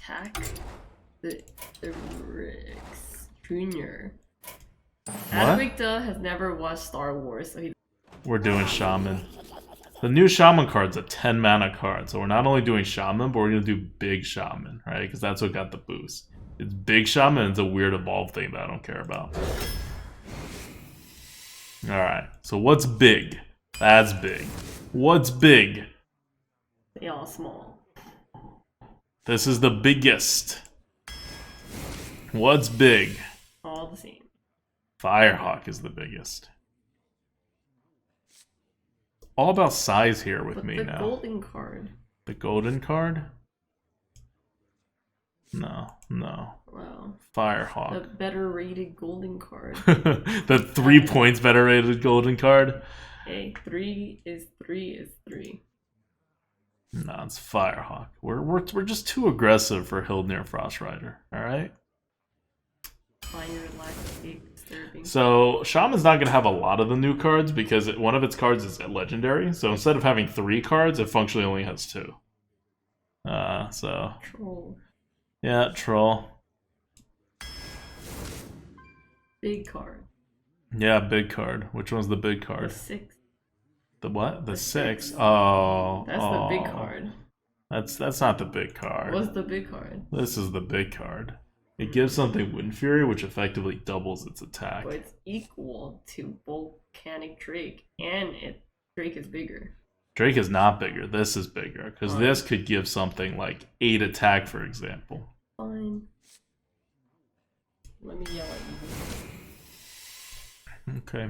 attack the Rix Jr. What? ADWCTA has never watched Star Wars, so he... We're doing Shaman. The new Shaman card's a 10 mana card, so we're not only doing Shaman, but we're gonna do Big Shaman, right? Because that's what got the boost. It's Big Shaman, it's a weird evolve thing that I don't care about. Alright, so what's big? That's big. What's big? They all small. This is the biggest. What's big? All the same. Firehawk is the biggest. All about size here with me now. The golden card. The golden card? No. Wow. Firehawk. The better rated golden card. The 3 points better rated golden card? Hey, 3 is 3. No, it's Firehawk. We're just too aggressive for Hildnir Frostrider, alright? Fire, life, disturbing. So, Shaman's not going to have a lot of the new cards because one of its cards is legendary. So instead of having 3 cards, it functionally only has 2. Troll. Yeah, Troll. Big card. Yeah, big card. Which one's the big card? The 6. The what? The 6? 6. Oh. That's the big card. That's not the big card. What's the big card? This is the big card. It gives something Wind Fury, which effectively doubles its attack. But it's equal to Volcanic Drake, and Drake is bigger. Drake is not bigger. This is bigger, because this could give something like 8 attack, for example. Fine. Let me yell at you. Okay.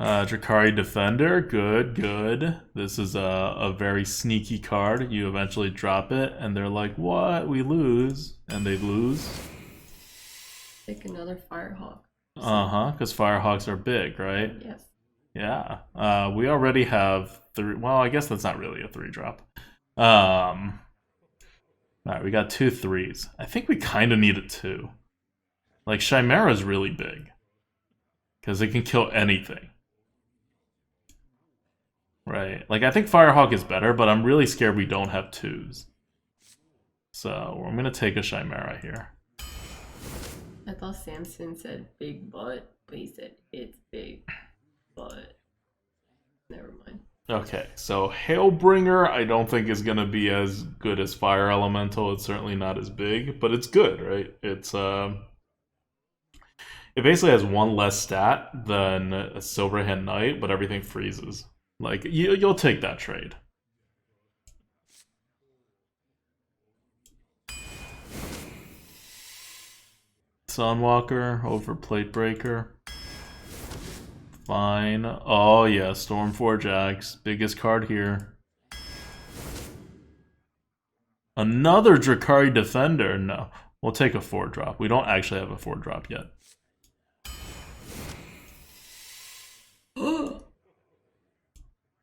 Drakari Defender, good. This is a very sneaky card. You eventually drop it, and they're like, what? We lose. And they lose. Pick another Firehawk. Because Firehawks are big, right? Yes. Yeah. We already have 3. Well, I guess that's not really a 3-drop. Alright, we got 2 3s. I think we kind of need a 2. Like, Chimera's really big. Because it can kill anything. Right. Like, I think Firehawk is better, but I'm really scared we don't have 2s. So, I'm going to take a Chimera here. I thought Samson said big butt, but he said it's big butt. Never mind. Okay, so Hailbringer I don't think is going to be as good as Fire Elemental. It's certainly not as big, but it's good, right? It's, it basically has 1 less stat than a Silverhand Knight, but everything freezes. Like, you'll take that trade. Sunwalker over Platebreaker. Fine. Oh yeah, Stormforge Axe. Biggest card here. Another Drakari Defender. No. We'll take a 4-drop. We don't actually have a 4-drop yet.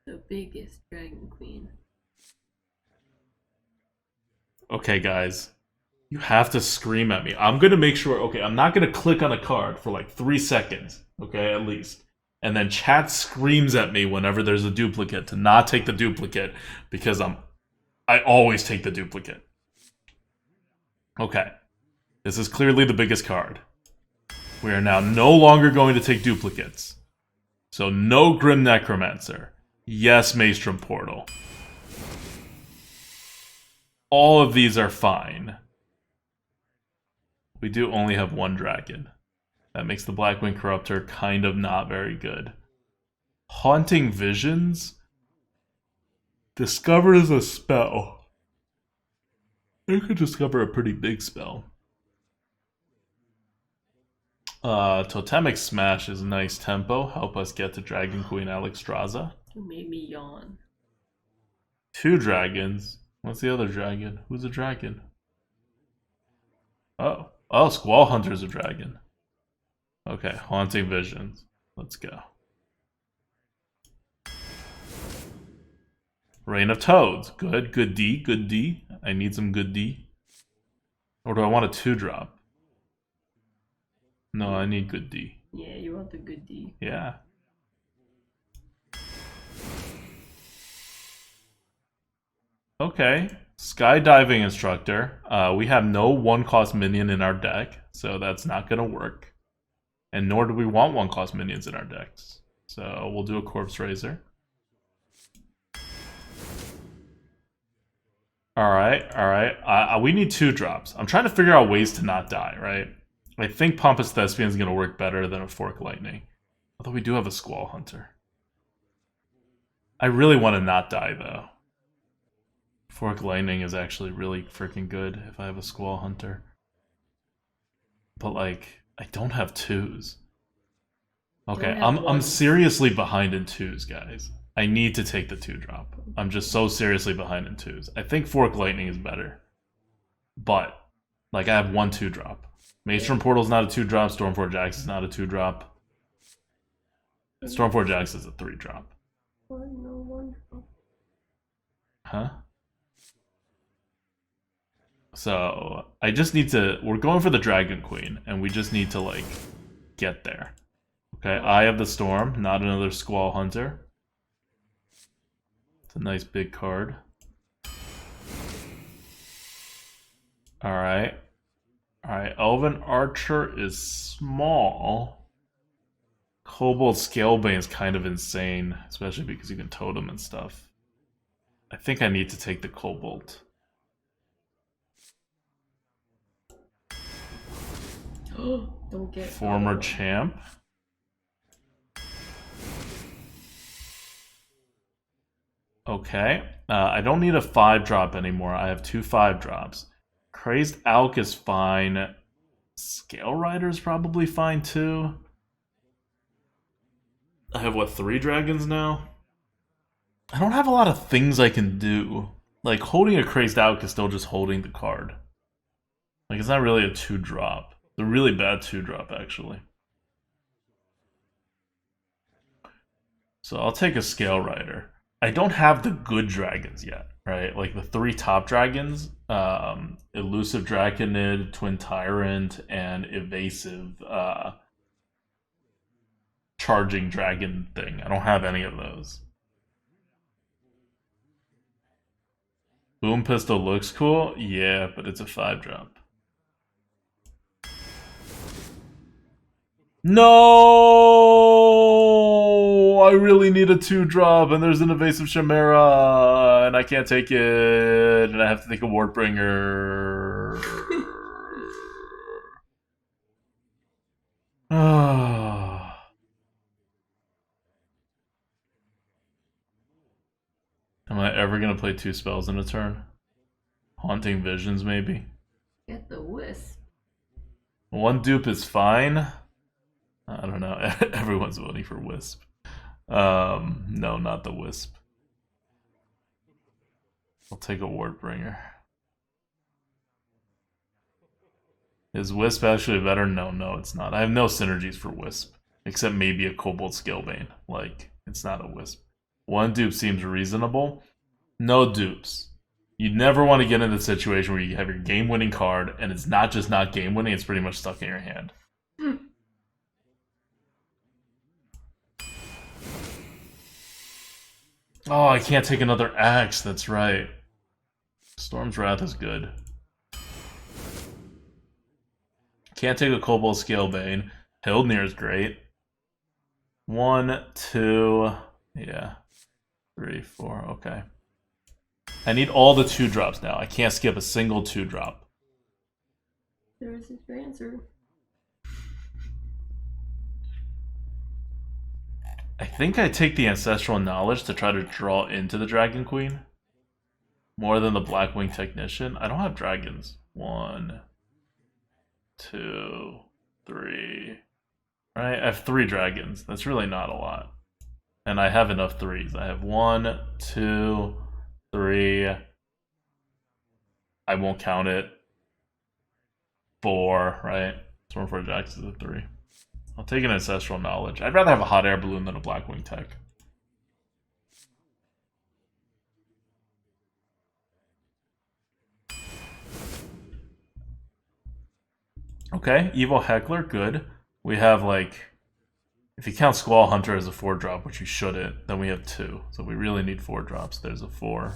The biggest Dragon Queen. Okay, guys. You have to scream at me. I'm going to make sure... Okay, I'm not going to click on a card for like 3 seconds. Okay, at least. And then chat screams at me whenever there's a duplicate to not take the duplicate. Because I always take the duplicate. Okay. This is clearly the biggest card. We are now no longer going to take duplicates. So no Grim Necromancer. Yes, Maelstrom Portal. All of these are fine. We do only have 1 dragon. That makes the Blackwing Corruptor kind of not very good. Haunting Visions discovers a spell. You could discover a pretty big spell. Totemic Smash is nice tempo. Help us get to Dragon Queen Alexstrasza. You made me yawn. 2 dragons. What's the other dragon? Who's a dragon? Oh. Oh, Squall Hunter's a dragon. Okay, Haunting Visions. Let's go. Reign of Toads. Good. Good D. Good D. I need some good D. Or do I want a 2-drop? No, I need good D. Yeah, you want the good D. Yeah. Okay. Skydiving Instructor. We have no 1-cost minion in our deck, so that's not going to work. And nor do we want 1-cost minions in our decks. So we'll do a Corpse Raiser. Alright. We need 2 drops. I'm trying to figure out ways to not die, right? I think Pompous Thespian is going to work better than a Fork Lightning. Although we do have a Squall Hunter. I really want to not die, though. Fork Lightning is actually really freaking good if I have a Squall Hunter. But, like, I don't have 2s. Okay, I'm seriously behind in 2s, guys. I need to take the 2-drop. I'm just so seriously behind in 2s. I think Fork Lightning is better. But, like, I have 1 2-drop. Maelstrom Portal's not a 2-drop. Stormforge Axe is not a 2-drop. Stormforge Axe is a 3-drop. Huh? So, I just need to... We're going for the Dragon Queen, and we just need to, like, get there. Okay, Eye of the Storm, not another Squall Hunter. It's a nice big card. Alright. Alright, Elven Archer is small. Kobold Scalebane is kind of insane, especially because you can totem and stuff. I think I need to take the Kobold. Don't get Former champ. Okay. I don't need a 5-drop anymore. I have 2 5-drops. Crazed Alk is fine. Scale Rider is probably fine too. I have, what, 3 dragons now? I don't have a lot of things I can do. Like, holding a Crazed Alk is still just holding the card. Like, it's not really a 2-drop. It's a really bad 2-drop, actually. So I'll take a Scale Rider. I don't have the good dragons yet, right? Like the 3 top dragons, Elusive Draconid, Twin Tyrant, and Evasive Charging Dragon thing. I don't have any of those. Boom Pistol looks cool, yeah, but it's a 5-drop. No! I really need a 2-drop, and there's an Evasive Chimera, and I can't take it, and I have to take a Wartbringer. Am I ever gonna play 2 spells in a turn? Haunting Visions, maybe? Get the Wisp. 1 dupe is fine. I don't know. Everyone's voting for Wisp. No, not the Wisp. I'll take a Wartbringer. Is Wisp actually better? No, it's not. I have no synergies for Wisp. Except maybe a Kobold Scalebane. Like, it's not a Wisp. 1 dupe seems reasonable. No dupes. You never want to get in the situation where you have your game-winning card, and it's not just not game-winning, it's pretty much stuck in your hand. Oh, I can't take another axe, that's right. Storm's Wrath is good. Can't take a Kobold Scalebane. Hildnir is great. 1, 2, yeah. 3, 4, okay. I need all the 2-drops now. I can't skip a single 2-drop. There is your answer. I think I take the Ancestral Knowledge to try to draw into the Dragon Queen. More than the Blackwing Technician. I don't have dragons. 1, 2, 3. Right? I have 3 dragons. That's really not a lot. And I have enough 3s. I have 1, 2, 3. I won't count it. 4, right? Stormforge Axe is a 3. I'll take an Ancestral Knowledge. I'd rather have a Hot Air Balloon than a Blackwing Tech. Okay, Evil Heckler, good. We have, like... If you count Squall Hunter as a 4-drop, which you shouldn't, then we have 2. So we really need 4 drops. There's a 4.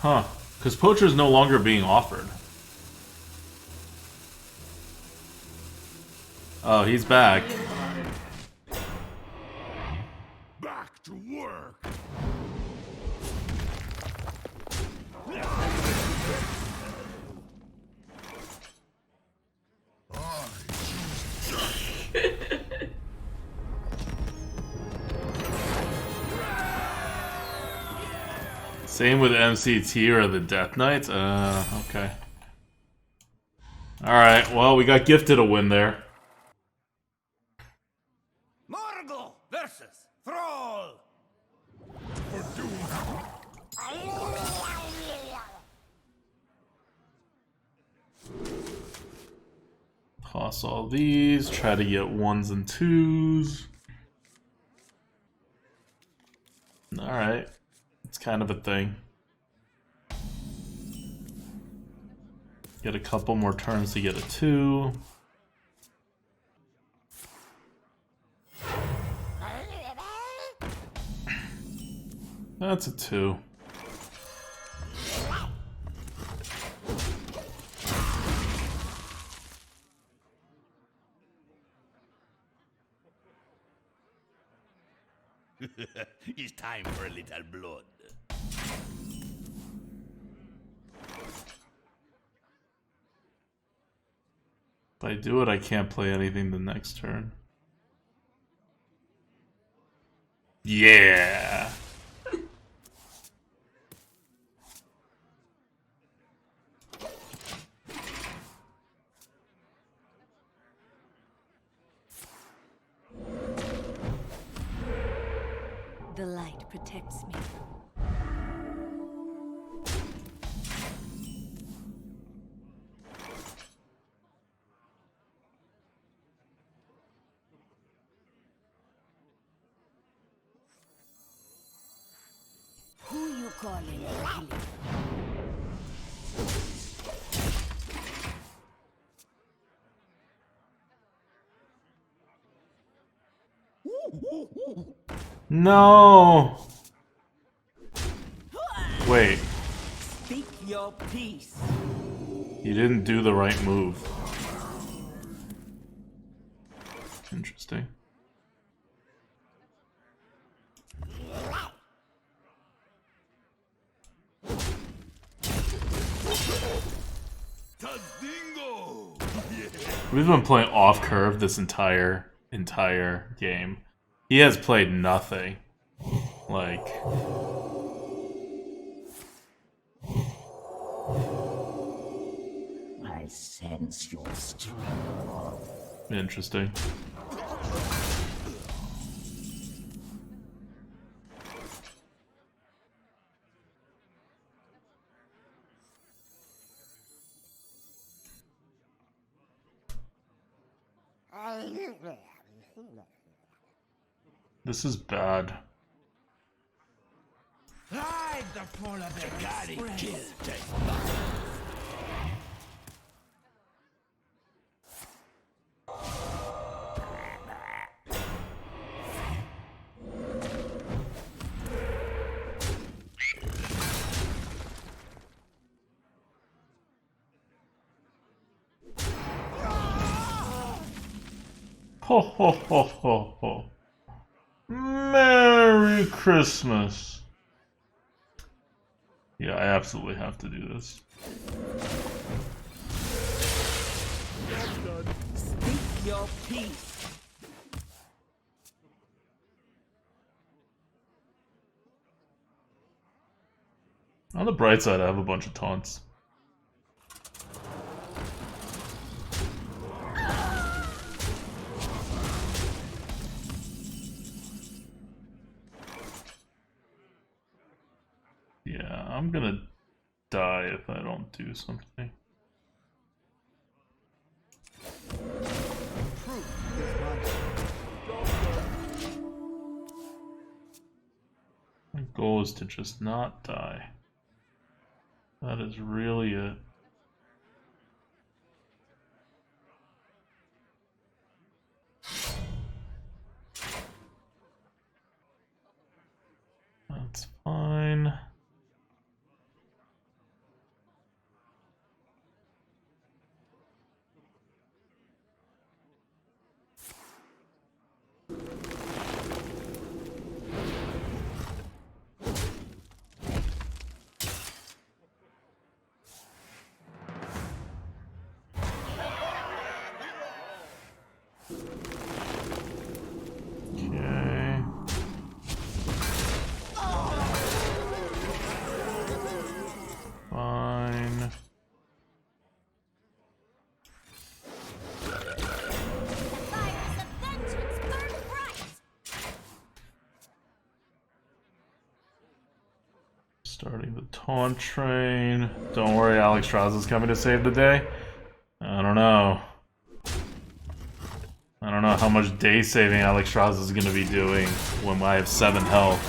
Huh. Because Poacher is no longer being offered. Oh, he's back. Back to work. Same with MCT or the Death Knights? Okay. Alright, well, we got gifted a win there. Morgul versus Thrall. For doom. Toss all these, try to get 1s and 2s. Alright. It's kind of a thing. Get a couple more turns to get a 2. That's a 2. It's time for a little blood. If I do it, I can't play anything the next turn. Yeah! The light protects me. Who you calling? No! Wait, Speak your peace. you didn't do the right move. Interesting. Tazingo. We've been playing off curve this entire game. He has played nothing. Like, I sense your strength. interesting. This is bad. Hide the polar bear. Kill take. Ho ho ho ho ho. Merry Christmas. Yeah, I absolutely have to do this. Speak your peace. On the bright side, I have a bunch of taunts. Yeah, I'm gonna die if I don't do something. My goal is to just not die. That is really it. That's fine. Starting the taunt train. Don't worry, Alexstrasza's coming to save the day. I don't know. I don't know how much day saving Alexstrasza is going to be doing when I have 7 health.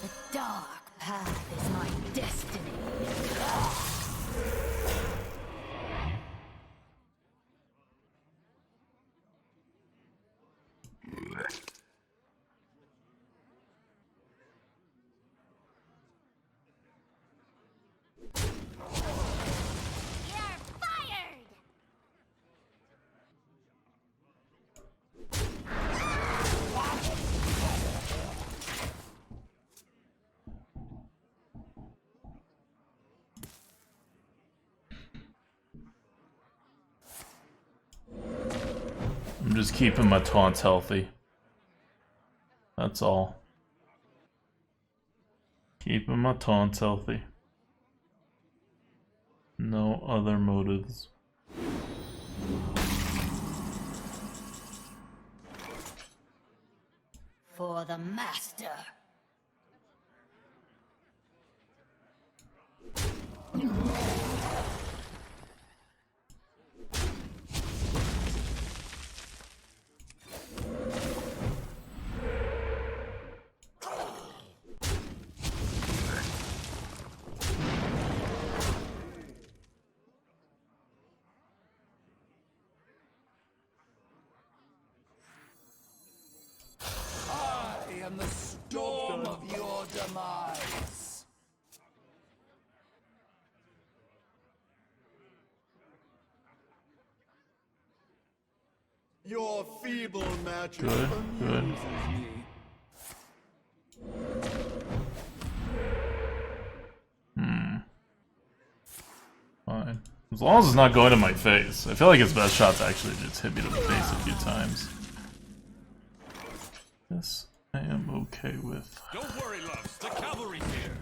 The dark path is my destiny. You're fired! I'm just keeping my taunts healthy. That's all. Keeping my taunts healthy. No other motives. For the master. I am the storm of your demise. Your feeble magic Good, good. amuses me. Fine. As long as it's not going to my face. I feel like his best shot's actually just hit me to the face a few times. This I am okay with. Don't worry, loves. The cavalry's here.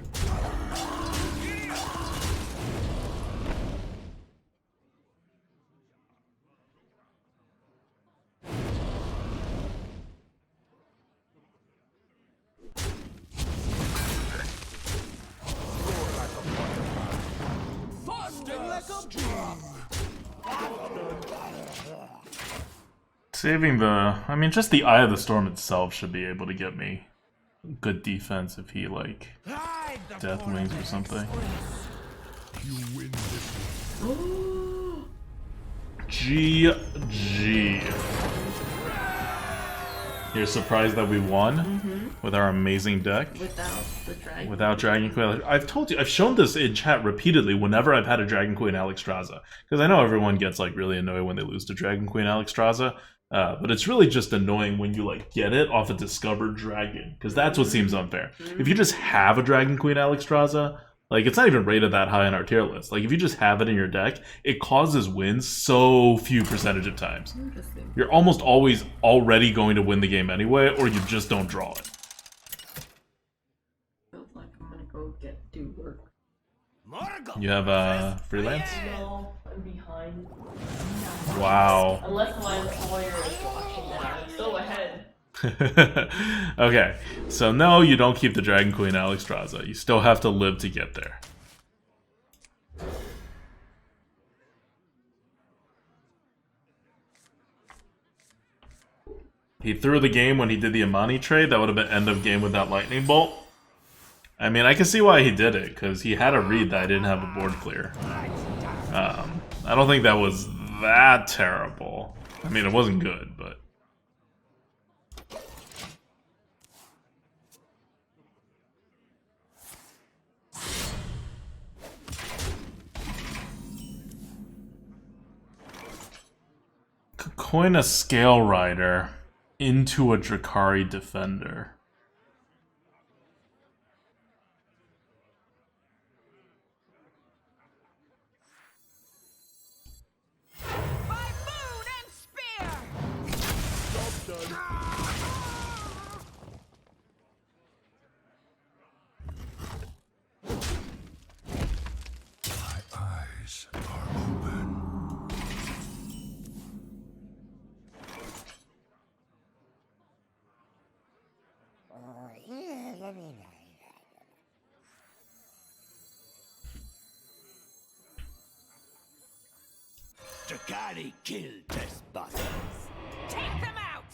Saving the... I mean, just the Eye of the Storm itself should be able to get me good defense if he, like, Death Wings or something. You win this. GG. You're surprised that we won with our amazing deck? Without the dragon. Without Dragon Queen. I've told you, I've shown this in chat repeatedly whenever I've had a Dragon Queen Alexstrasza. Because I know everyone gets like really annoyed when they lose to Dragon Queen Alexstrasza. But it's really just annoying when you like get it off a discovered dragon. Because that's what seems unfair. If you just have a Dragon Queen Alexstrasza, like it's not even rated that high on our tier list. Like if you just have it in your deck, it causes wins so few percentage of times. Interesting. You're almost always already going to win the game anyway, or you just don't draw it. Feels like I'm gonna go do work. You have freelance? No, I'm behind. Wow. Unless my employer is watching that, I'm still ahead. Okay, so no, you don't keep the Dragon Queen Alexstrasza. You still have to live to get there. He threw the game when he did the Amani trade. That would have been end of game with that lightning bolt. I mean, I can see why he did it, because he had a read that I didn't have a board clear. I don't think that was that terrible. I mean, it wasn't good, but... Could coin a Scale Rider into a Drakari Defender. By moon and spear! Takari killed test buses. Take them out!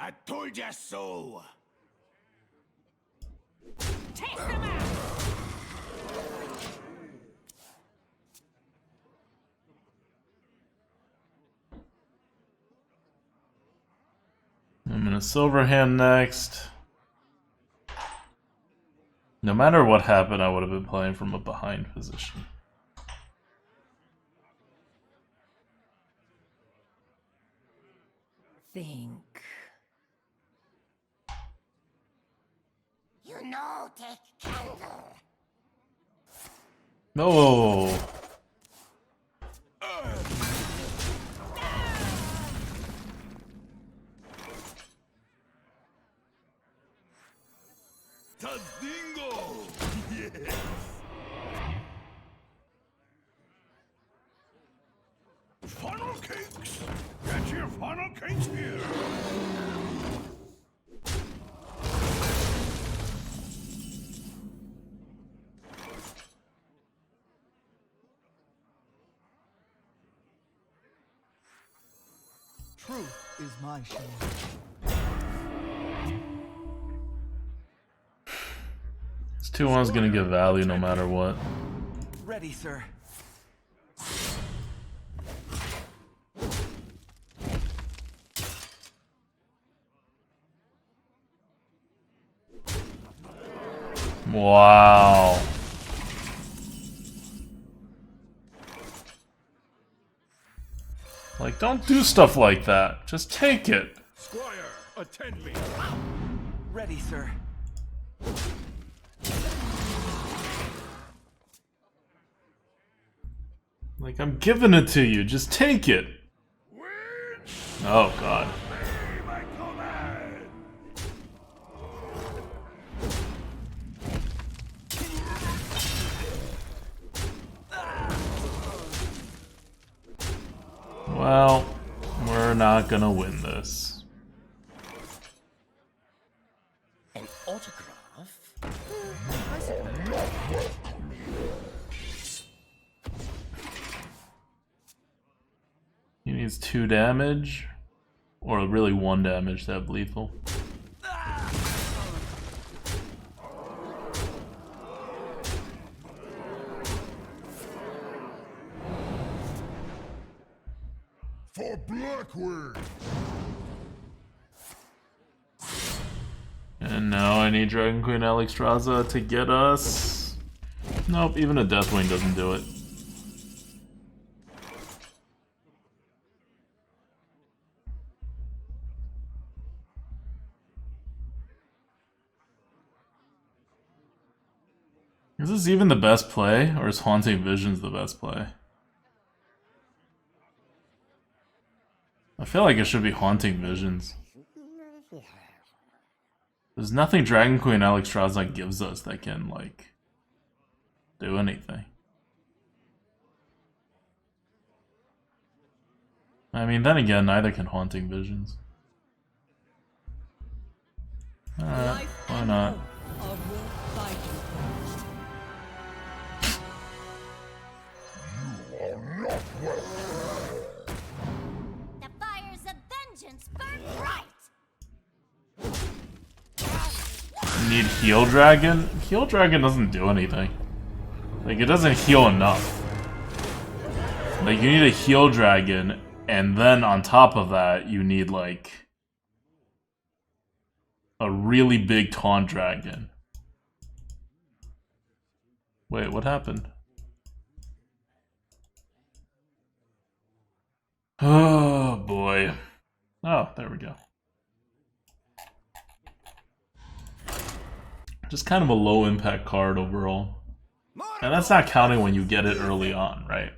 I told ya so. Take them out! I'm gonna silver hand next. No matter what happened, I would have been playing from a behind position. Think. You know, take candle. No. Tadingo! Yes! Funnel cakes! Get your funnel cakes here! Truth is my shield. This 2-1's gonna give value no matter what. Ready, sir. Wow. Like, don't do stuff like that. Just take it. Squire, attend me! Ready, sir. Like, I'm giving it to you. Just take it. Witch! Oh, God. Obey my command! Well, we're not gonna win this. An autograph? He needs 2 damage. Or really 1 damage to have lethal. For Blackwood! And now I need Dragon Queen Alexstrasza to get us. Nope, even a Deathwing doesn't do it. Is this even the best play, or is Haunting Visions the best play? I feel like it should be Haunting Visions. There's nothing Dragon Queen Alexstrasza gives us that can, like, do anything. I mean, then again, neither can Haunting Visions. Alright, why not? The fires of vengeance burn bright! You need Heal Dragon? Heal Dragon doesn't do anything. Like, it doesn't heal enough. Like, you need a Heal Dragon, and then on top of that, you need, like, a really big Taunt Dragon. Wait, what happened? Oh, boy. Oh, there we go. Just kind of a low impact card overall. And that's not counting when you get it early on, right?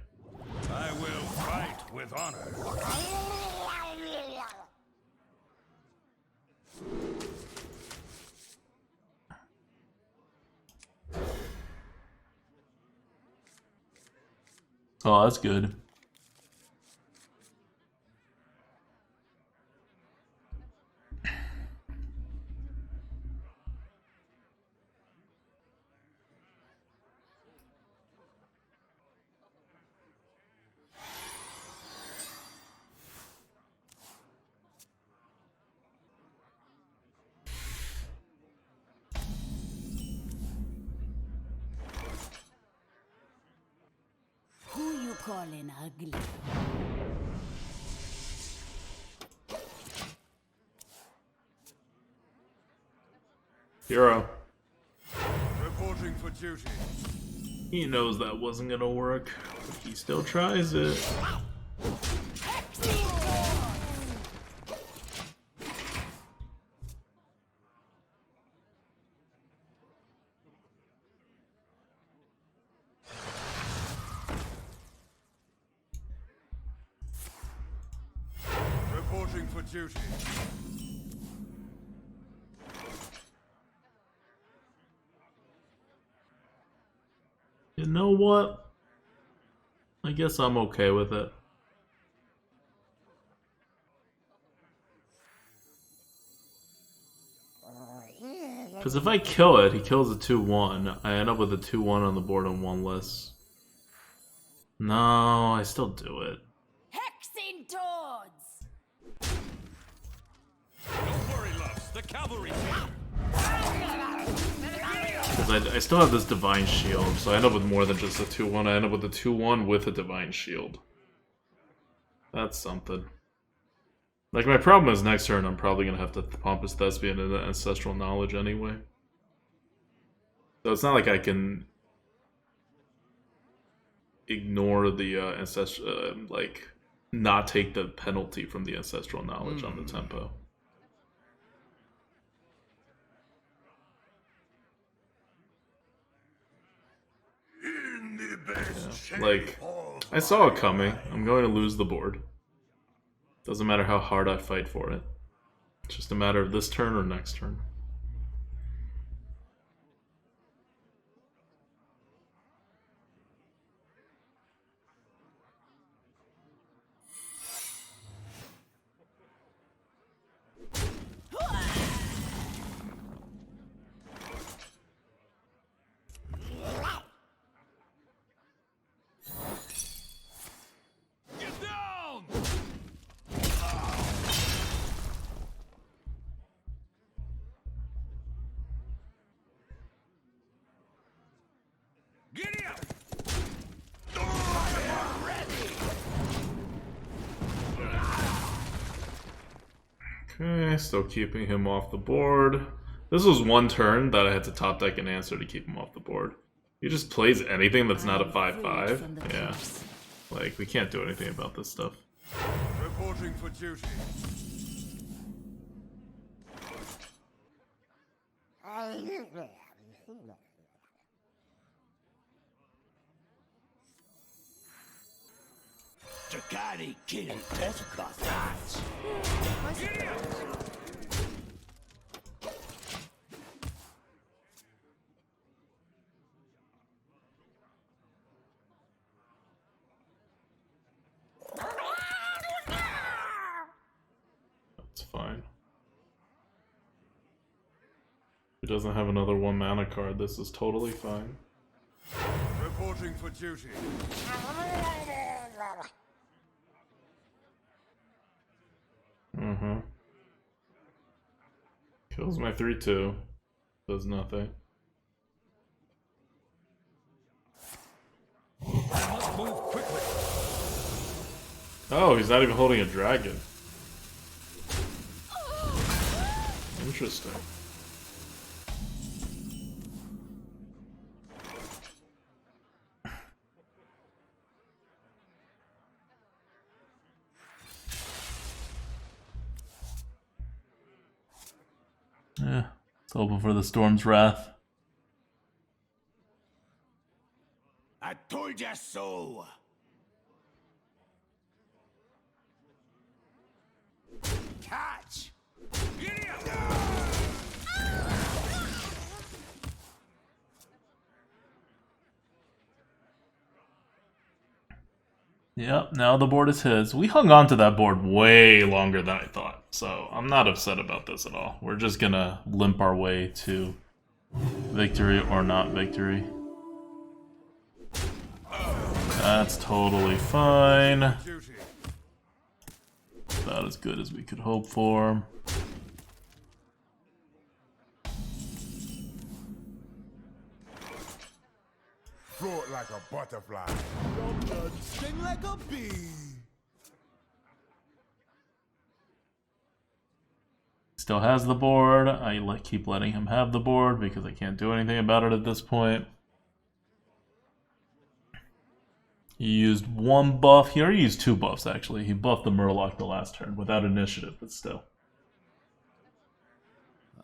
I will fight with honor. Oh, that's good. Who you calling ugly? Hero. Reporting for duty. He knows that wasn't gonna work, but he still tries it. Reporting for duty. You know what? I guess I'm okay with it. Because if I kill it, he kills a 2-1. I end up with a 2-1 on the board and 1 less. No, I still do it. Hexing toads! Don't worry, loves. The cavalry's here. Because I still have this Divine Shield, so I end up with more than just a 2-1. I end up with a 2-1 with a Divine Shield. That's something. Like, my problem is next turn I'm probably going to have to Pompous Thespian and Ancestral Knowledge anyway. So it's not like I can ignore the like, not take the penalty from the Ancestral Knowledge on the tempo. In the best shape Like, of I saw it coming. I'm going to lose the board. Doesn't matter how hard I fight for it. It's just a matter of this turn or next turn. Get down! Giddy up! Okay, still keeping him off the board. This was one turn that I had to top deck an answer to keep him off the board. He just plays anything that's not a 5/5. Yeah. Like, we can't do anything about this stuff. Reporting for duty. Takati killing bastards. Giddy up! That's fine. He doesn't have another 1 mana card. This is totally fine. Reporting for duty. Mm-hmm. Kills my 3/2. Does nothing. I must move quickly. Oh, he's not even holding a dragon. Interesting. Yeah, it's hoping for the Storm's Wrath. I told ya so. Catch! Giddy up! Yep, now the board is his. We hung on to that board way longer than I thought, so I'm not upset about this at all. We're just gonna limp our way to victory or not victory. That's totally fine. About as good as we could hope for. Float like a butterfly. Sting like a bee. Still has the board. I keep letting him have the board because I can't do anything about it at this point. He used one buff. He already used 2 buffs, actually. He buffed the Murloc the last turn without initiative, but still.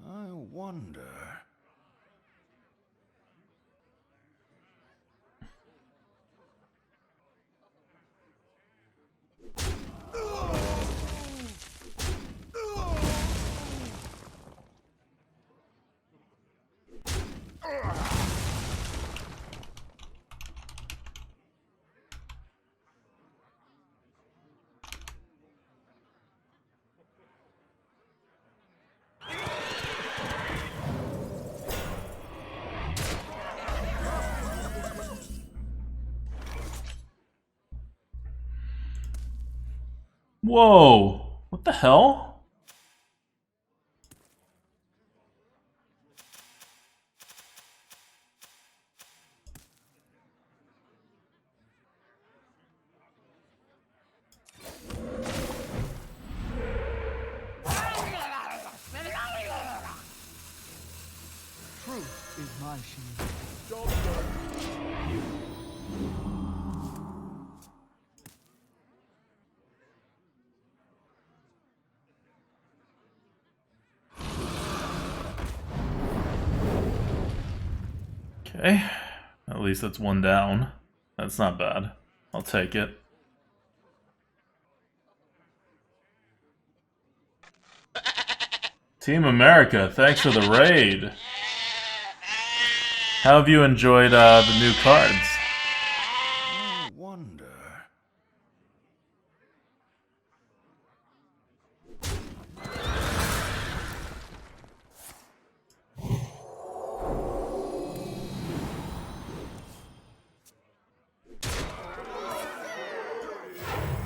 I wonder. Whoa! What the hell? Truth is my shield. Okay. At least that's 1 down. That's not bad. I'll take it. Team America, thanks for the raid. How have you enjoyed the new cards? I wonder.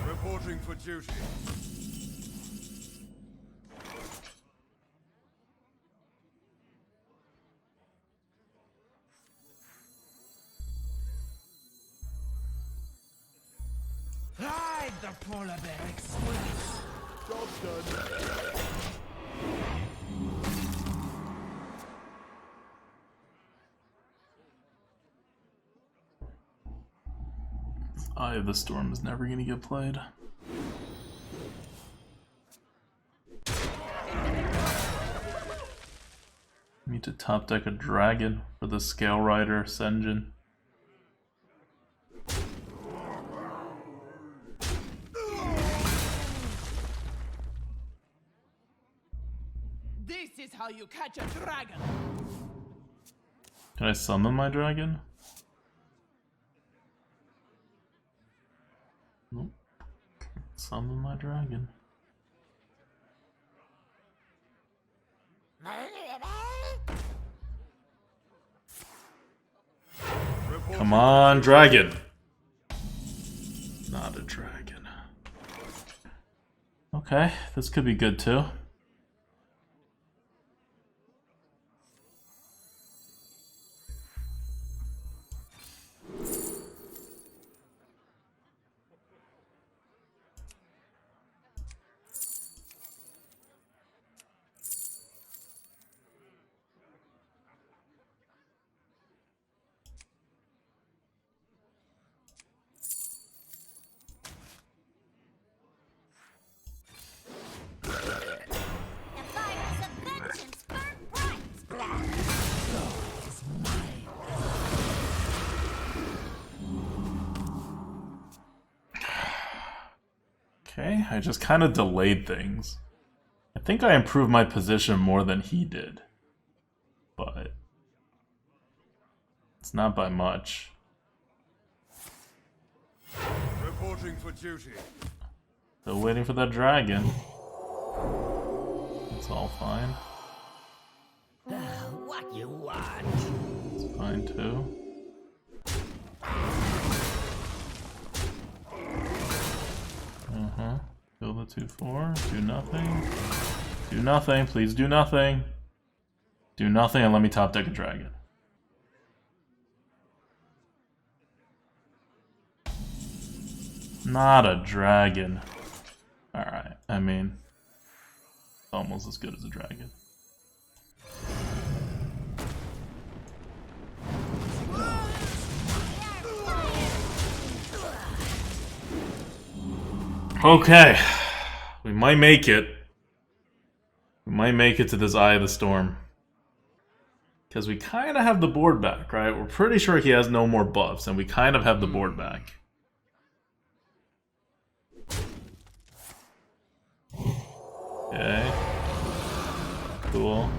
Reporting for duty. Ride the polar bear express. Job done. Eye of the Storm is never gonna get played. Need to top deck a dragon for the Scale Rider Senjin. This is how you catch a dragon. Can I summon my dragon? Nope. Can't summon my dragon. Come on, dragon! Not a dragon. Okay, this could be good too. The fires of vengeance burn bright. Okay, I just kind of delayed things. I think I improved my position more than he did. But it's not by much. Reporting Reporting for duty. Still waiting for that dragon. It's all fine. What you want? It's fine too. Kill the 2/4. Do nothing. Do nothing. Please do nothing. Do nothing and let me top deck a dragon. Not a dragon. Alright, I mean, almost as good as a dragon. Okay, we might make it. We might make it to this Eye of the Storm. Because we kind of have the board back, right? We're pretty sure he has no more buffs, and we kind of have the board back. Okay. Cool.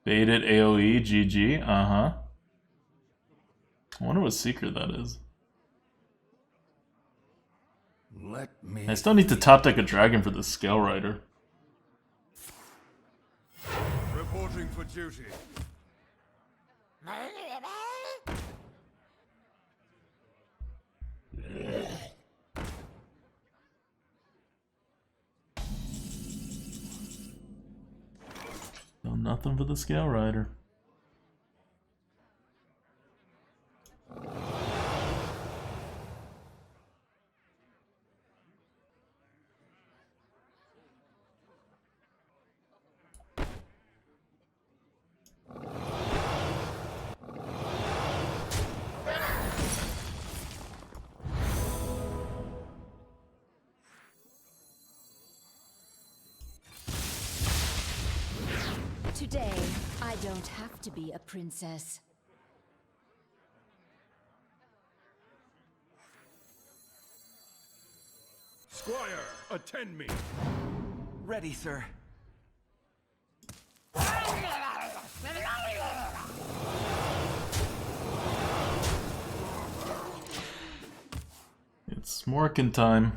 Baited AoE, GG, uh-huh. I wonder what secret that is. Let me. I still need to top deck a dragon for the Scale Rider. Reporting for duty. No, nothing for the Scale Rider. Today, I don't have to be a princess. Squire, attend me. Ready, sir. It's Morkin time.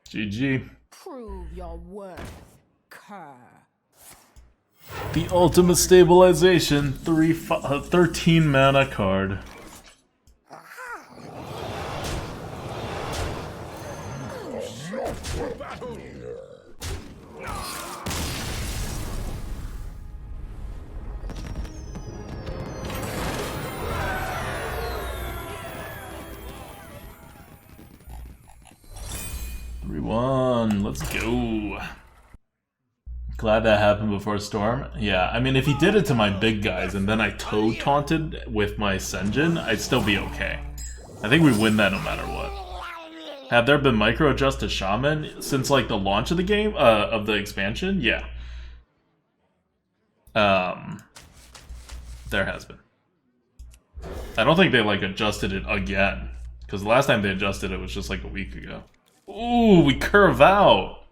GG. Prove your worth, cur. The ultimate stabilization, 13 mana card. Battle. 3-1, let's go. Glad that happened before Storm. Yeah, I mean, if he did it to my big guys and then I toe taunted with my Senjin, I'd still be okay. I think we win that no matter what. Have there been micro adjust to Shaman since like the launch of the game, of the expansion? Yeah. There has been. I don't think they like adjusted it again, because the last time they adjusted it was just like a week ago. Ooh, we curve out.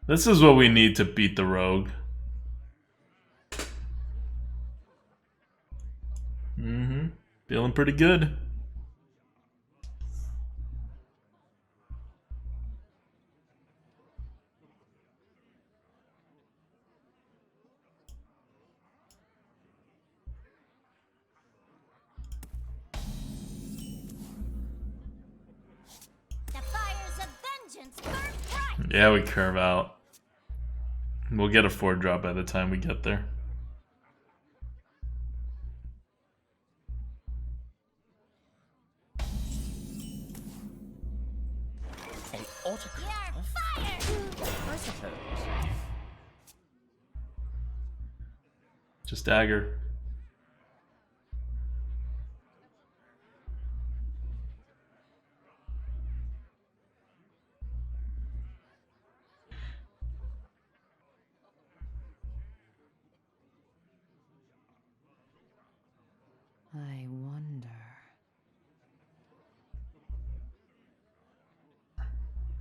This is what we need to beat the rogue. Feeling pretty good. The fires of vengeance burn bright. Yeah, we curve out. We'll get a 4-drop by the time we get there. An autograph? You're fired. I suppose. Just dagger.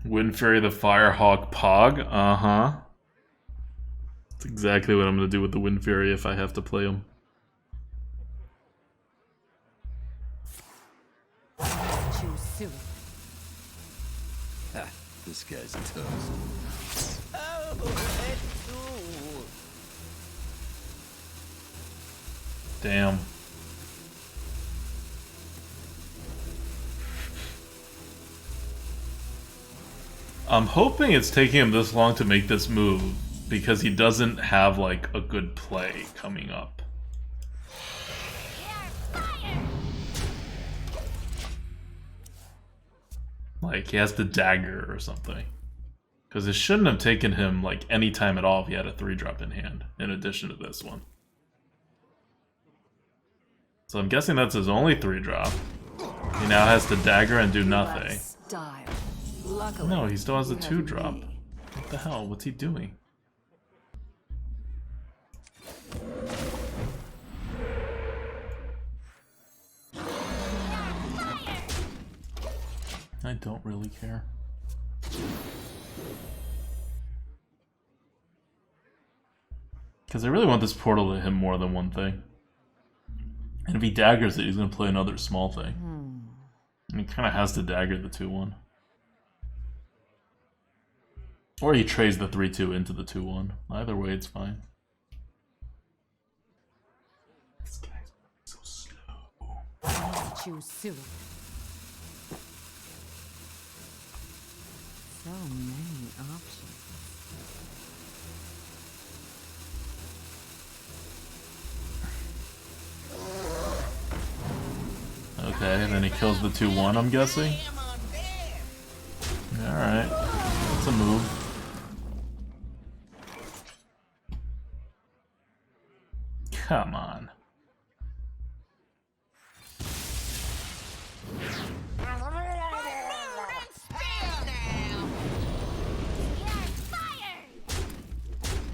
Wind Fairy the Firehawk Pog. Uh-huh. That's exactly what I'm gonna do with the Wind Fairy if I have to play him. Choose soon. Ha, this guy's toast. Damn. I'm hoping it's taking him this long to make this move because he doesn't have like a good play coming up. Like he has the dagger or something. Because it shouldn't have taken him like any time at all if he had a 3-drop in hand, in addition to this one. So I'm guessing that's his only 3-drop. He now has the dagger and do nothing. Style. Luckily, No, he still has a you have 2-drop. me. What the hell? What's he doing? I don't really care. Because I really want this portal to hit more than one thing. And if he daggers it, he's going to play another small thing. And he kind of has to dagger the 2-1. Or he trades the 3-2 into the 2-1. Either way, it's fine. This guy's so slow. Choose soon. So many options. Okay, and then he kills the 2-1, I'm guessing. Alright. That's a move. Come on.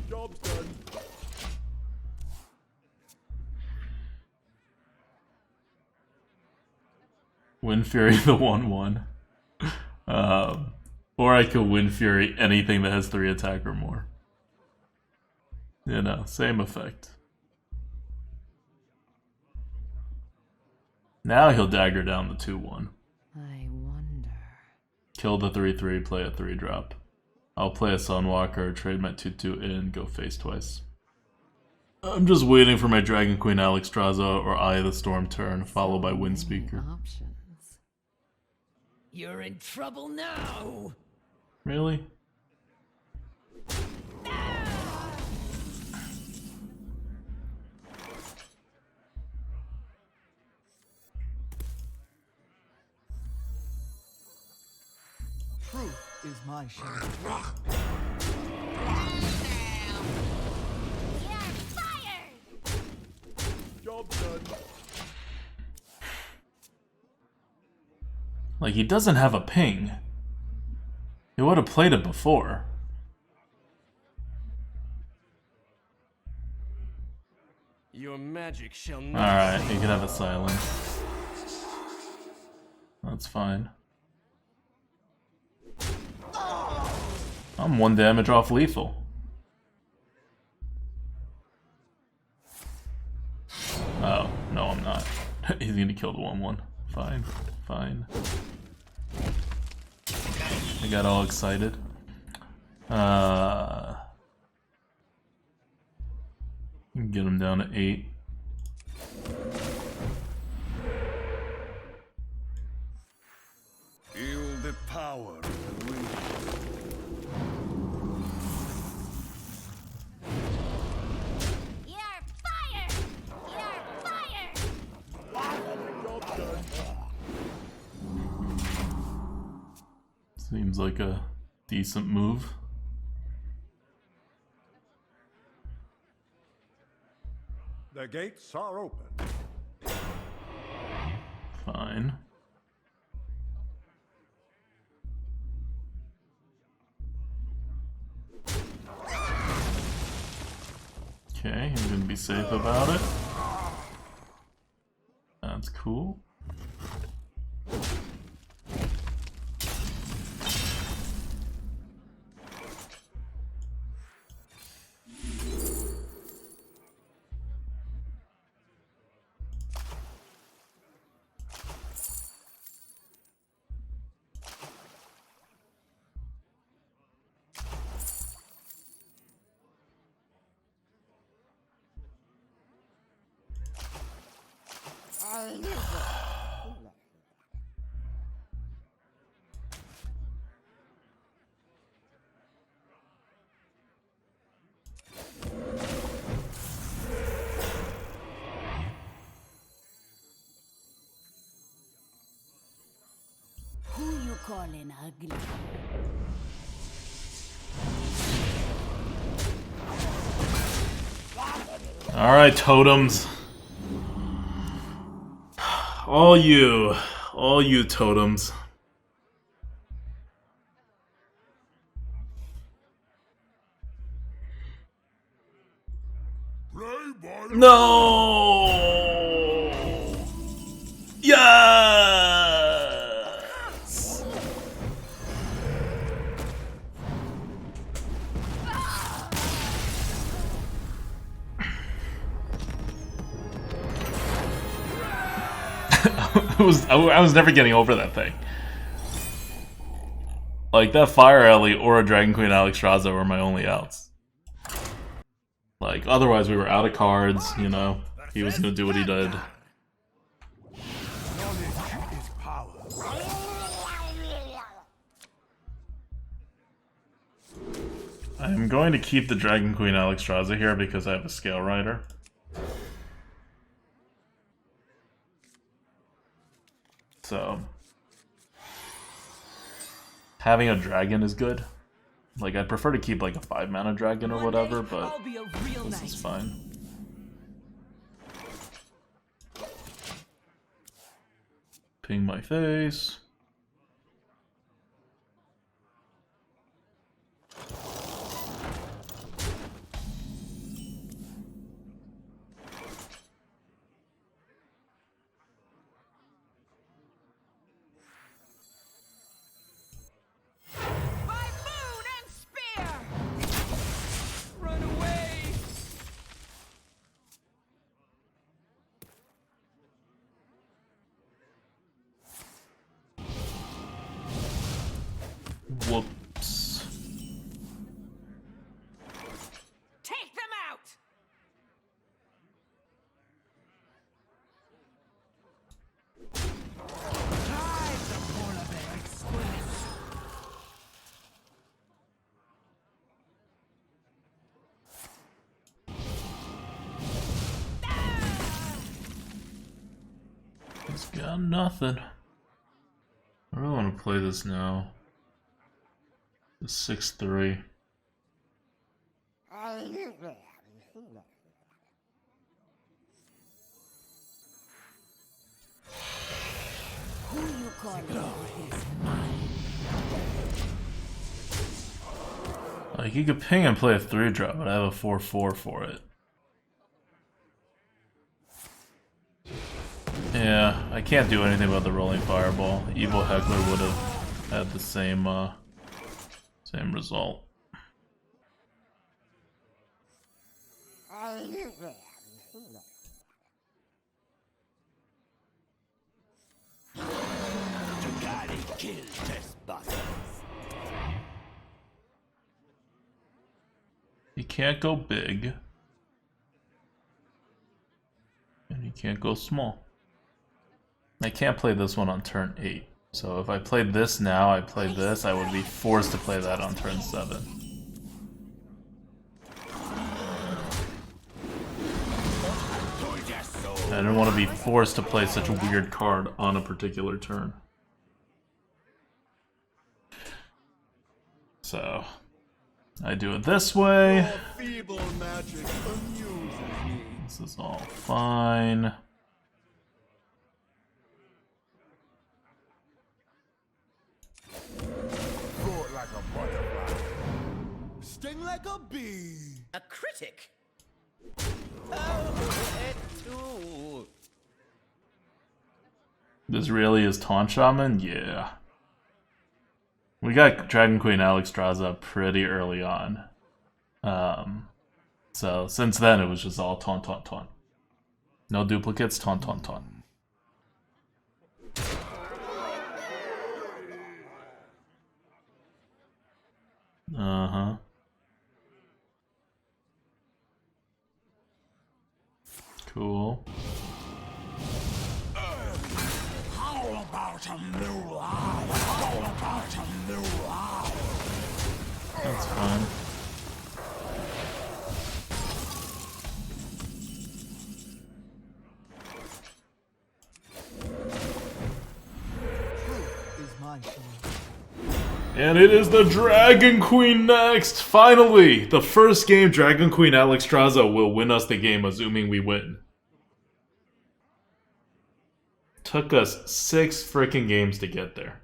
Job's done. Wind Fury the 1-1. Or I could Wind Fury anything that has 3 attack or more. You know, same effect. Now he'll dagger down the 2-1. I wonder. Kill the 3-3, play a 3-drop. I'll play a Sunwalker, trade my 2-2 in, go face twice. I'm just waiting for my Dragon Queen Alexstrasza or Eye of the Storm turn, followed by Windspeaker. Options. You're in trouble now. Really? Truth is my shadow. Job's done. Like, he doesn't have a ping. He would have played it before. Your magic shall not. Alright, he can have a silence. That's fine. I'm 1 damage off lethal. Oh, no I'm not. He's gonna kill the 1-1. Fine, fine. I got all excited. Get him down to 8. Feel the power of the wind. Job's done. Seems like a decent move. The gates are open. Fine. Okay, I'm gonna be safe about it. That's cool. fallen ugly. Alright, totems. All you totems. No! Yes! I was never getting over that thing. Like, that Fire Ellie or a Dragon Queen Alexstrasza were my only outs. Like, otherwise we were out of cards, you know. He was gonna do what he did. Knowledge is power. I'm going to keep the Dragon Queen Alexstrasza here because I have a Scale Rider. So, having a dragon is good. Like, I'd prefer to keep like a 5-mana dragon or whatever, but this is fine. Ping my face. Whoops. Take them out! He's got nothing. I really want to play this now. The 6-3. Who you calling? Like, you could ping and play a 3-drop, but I have a 4/4 for it. Yeah, I can't do anything about the rolling fireball. Evil Heckler would have had the same result. He can't go big. And he can't go small. I can't play this one on turn 8. So if I played this now, I played this, I would be forced to play that on turn 7. I didn't want to be forced to play such a weird card on a particular turn. So, I do it this way. Feeble magic amuses me. This is all fine. Soar like a butterfly. Sting like a bee. A critic? Oh, it too. This really is Taunt Shaman? Yeah. We got Dragon Queen Alexstrasza pretty early on. So since then it was just all taunt, taunt, taunt. No duplicates, taunt, taunt, taunt. Uh-huh. Cool. How about a new eye? How about a new eye? That's fine. Truth is my shield. And it is the Dragon Queen next! Finally! The first game, Dragon Queen Alexstrasza will win us the game, assuming we win. Took us 6 freaking games to get there.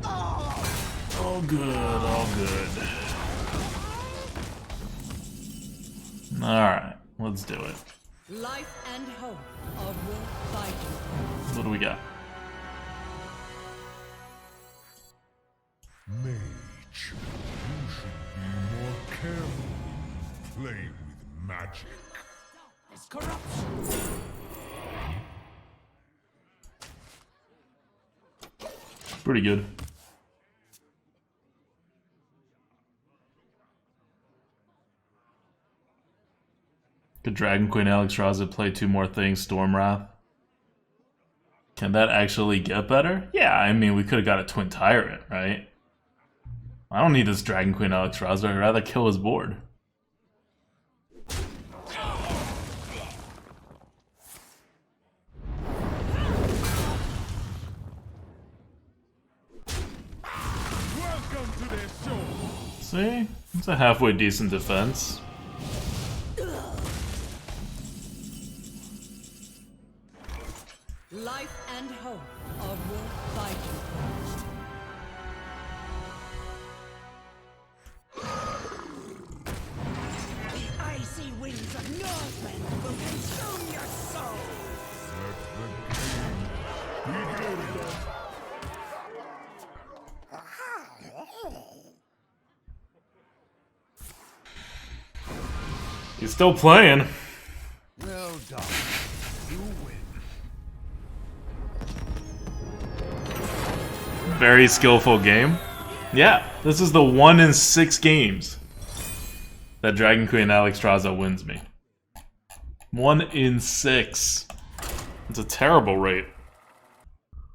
All good, all good. Alright, let's do it. Life and hope of your fighting. What do we got? Mage, you should be more careful playing with magic. There's corruption. Pretty good. Could Dragon Queen Alexstrasza play 2 more things, Stormwrath? Can that actually get better? Yeah, I mean, we could have got a Twin Tyrant, right? I don't need this Dragon Queen Alexstrasza, I'd rather kill his board. Welcome to the show. See? It's a halfway decent defense. Life and hope of your fighting. The icy winds of Northland will consume your soul. Let the game begin. He's still playing. Well done. You win. Very skillful game. Yeah, this is the 1 in 6 games that Dragon Queen Alexstrasza wins me. 1 in 6. It's a terrible rate.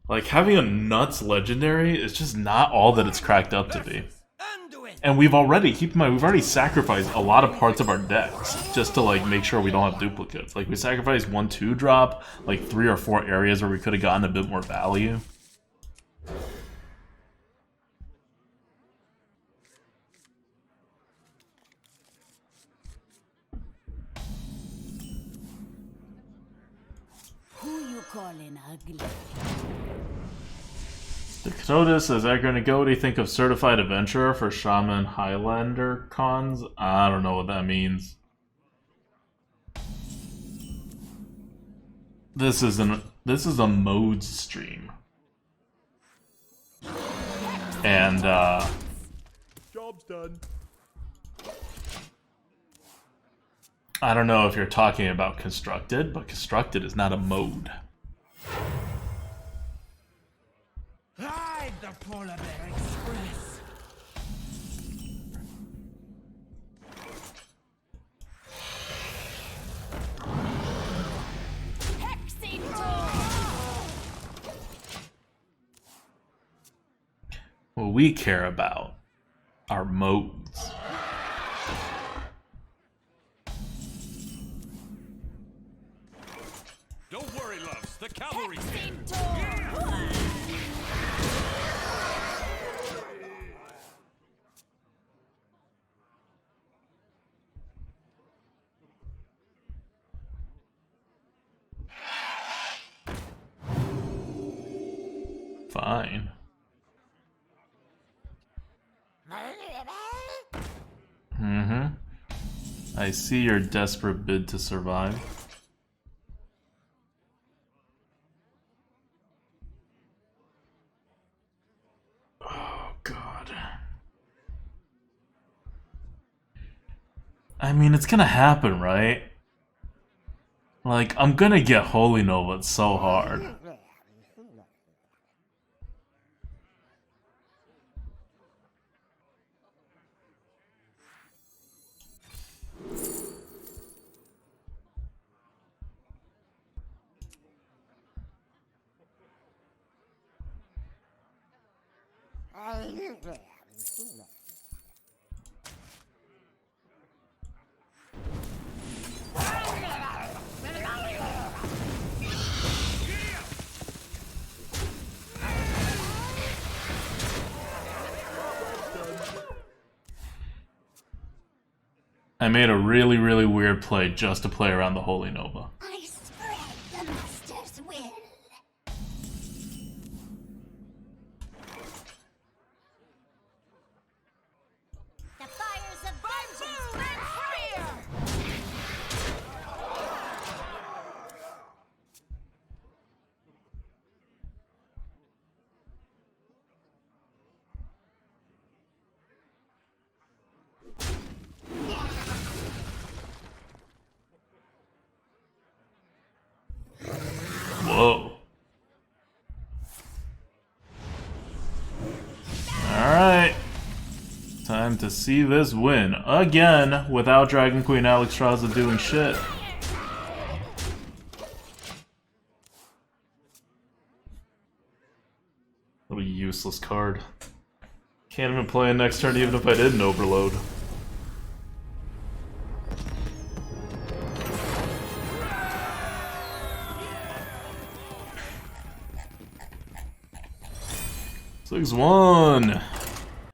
Like, having a nuts legendary is just not all that it's cracked up to be. And we've already, keep in mind, we've already sacrificed a lot of parts of our decks just to, like, make sure we don't have duplicates. Like, we sacrificed 1/2 drop, like 3 or 4 areas where we could have gotten a bit more value. Who you calling ugly? Dakota says, "Are going to go? What do you think of Certified Adventurer for Shaman Highlander cons?" I don't know what that means. This is a modes stream, and Job's done. I don't know if you're talking about Constructed, but Constructed is not a mode. Ride the Polar Bear Express. Hexing What we care about are modes. Don't worry, loves. The cavalry's here. Fine. I see your desperate bid to survive. Oh, God. I mean, it's gonna happen, right? Like, I'm gonna get Holy Nova so hard. I made a really, really weird play just to play around the Holy Nova. I spread the master's will. The fires of vengeance burn higher. Whoa. Alright. Time to see this win. Again, without Dragon Queen Alexstrasza doing shit. What a useless card. Can't even play it next turn even if I did an overload. Six one.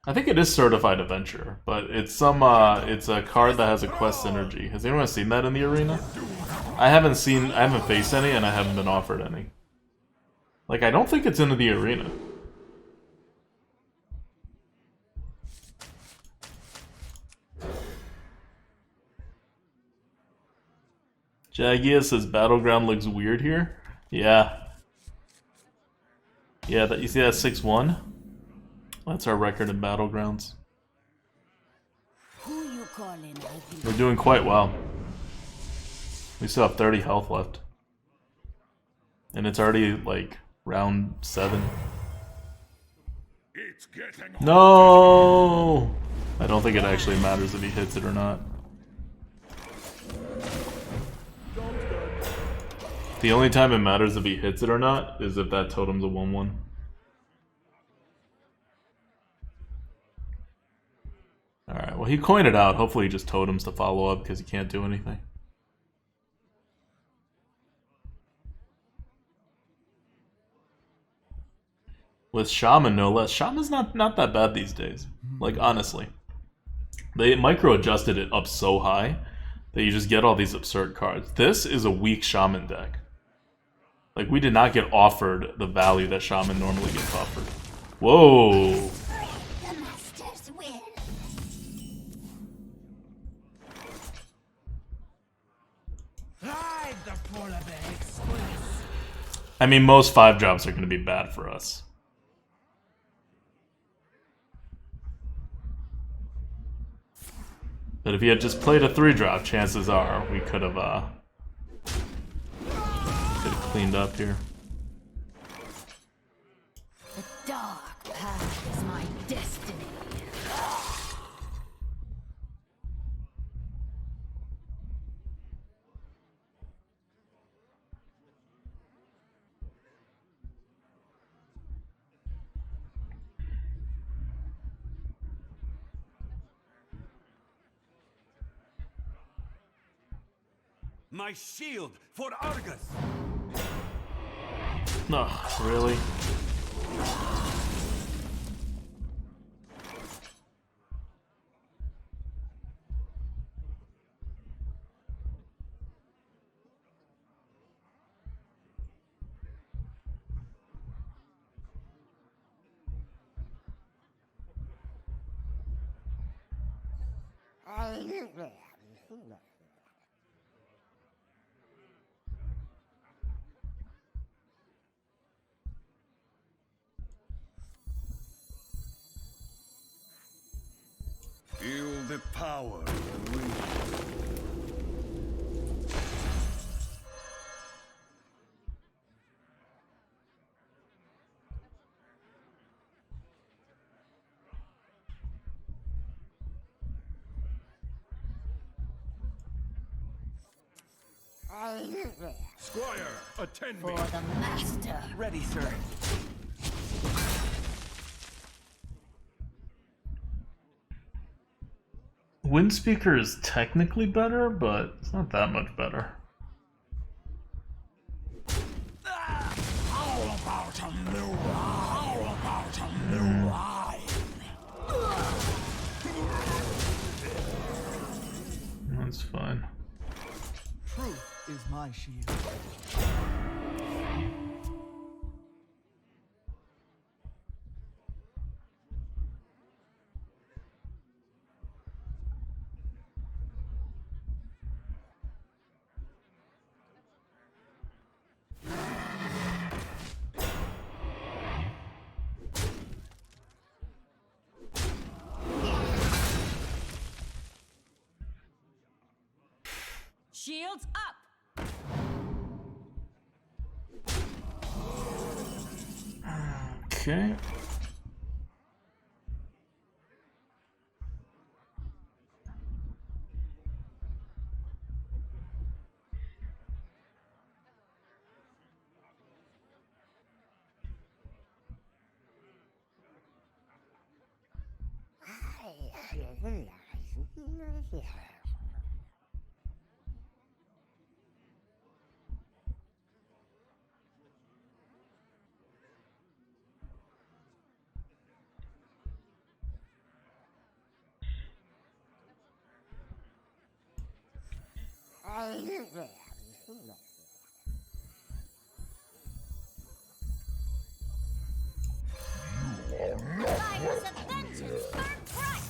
I think it is Certified Adventurer, but it's some it's a card that has a quest synergy. Has anyone seen that in the arena? I haven't faced any, and I haven't been offered any. Like, I don't think it's into the arena. Jagia says Battleground looks weird here. Yeah. Yeah, you see that 6-1? That's our record in Battlegrounds. Who you calling? We're doing quite well. We still have 30 health left. And it's already, like, round 7. It's getting No! I don't think it actually matters if he hits it or not. The only time it matters if he hits it or not is if that totem's a 1-1. Alright, well he coined it out. Hopefully he just totems to follow up because he can't do anything. With Shaman no less. Shaman's not that bad these days. Like, honestly. They micro-adjusted it up so high that you just get all these absurd cards. This is a weak Shaman deck. Like, we did not get offered the value that Shaman normally gets offered. Whoa! The master's will. Ride the polar bear express. I mean, most 5-drops are going to be bad for us. But if he had just played a 3-drop, chances are we could have cleaned up here. The dark path is my destiny. My shield for Argus. No, really? Feel the power of the wind. Squire, attend For me. the master. Ready, sir. Windspeaker is technically better, but it's not that much better. How about a new How about a new line? fine. Truth is my shield. Shields up! Okay. The fires of vengeance burn bright!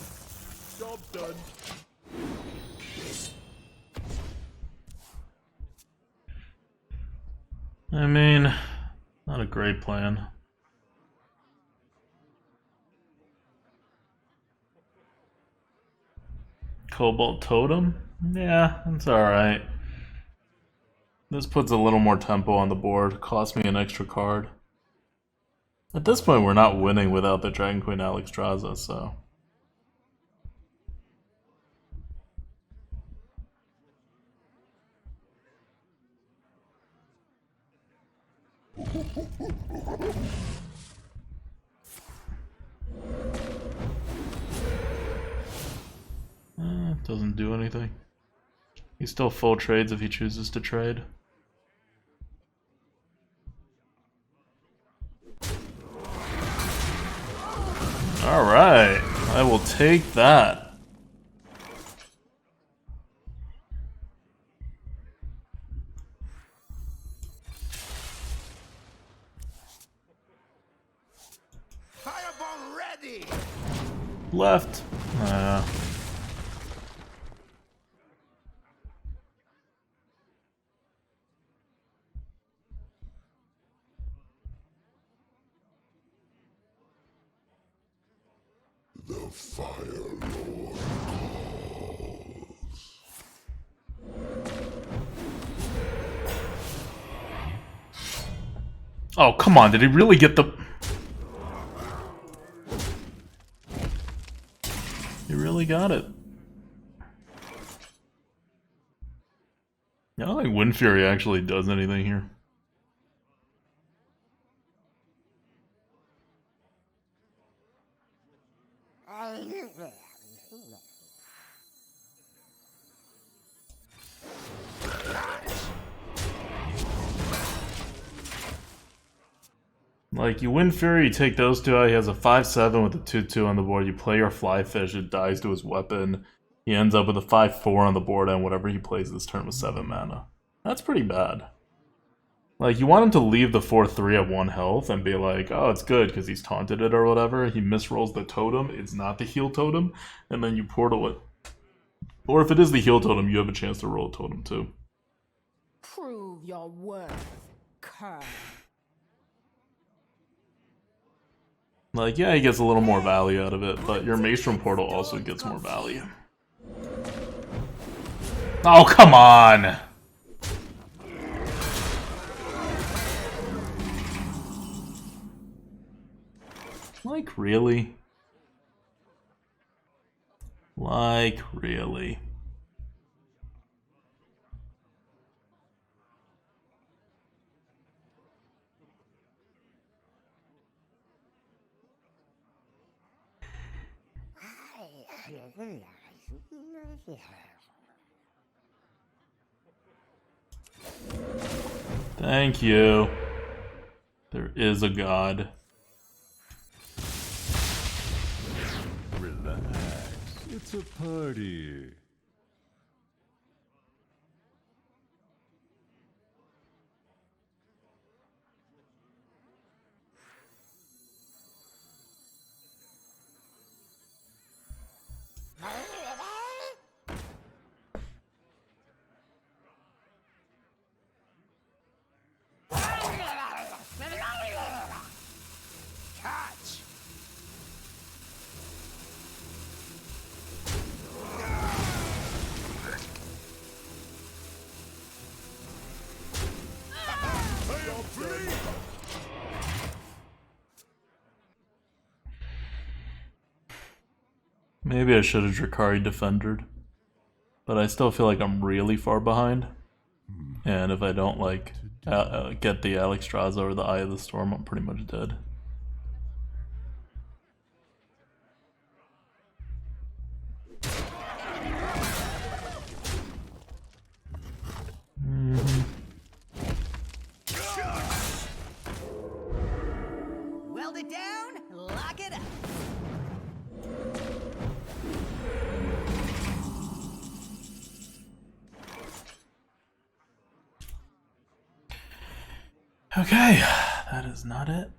Job done. I mean, not a great plan. Cobalt Totem? Yeah, it's alright. This puts a little more tempo on the board. Cost me an extra card. At this point, we're not winning without the Dragon Queen Alexstrasza, so... Doesn't do anything. He still full trades if he chooses to trade. Alright, I will take that. Fireball ready! Left. The Fire Lord calls. Oh, come on, did he really get the... He really got it. I don't think Wind Fury actually does anything here. Like, you Wind Fury, you take those two out, he has a 5/7 with a 2/2 on the board, you play your Flyfish, it dies to his weapon, he ends up with a 5/4 on the board, and whatever he plays this turn with 7 mana. That's pretty bad. Like, you want him to leave the 4/3 at 1 health and be like, oh, it's good because he's taunted it or whatever, he misrolls the totem, it's not the heal totem, and then you portal it. Or if it is the heal totem, you have a chance to roll a totem too. Prove your worth, cur. Like, yeah, he gets a little more value out of it, but your Maelstrom Portal also gets more value. Oh, come on! Like, really? Like, really? Thank you. There is a god. Relax. It's a party. Maybe I should have Drakari defendered. But I still feel like I'm really far behind. And if I don't like get the Alexstrasza or the Eye of the Storm, I'm pretty much dead. Weld it down, lock it up. Okay, that is not it.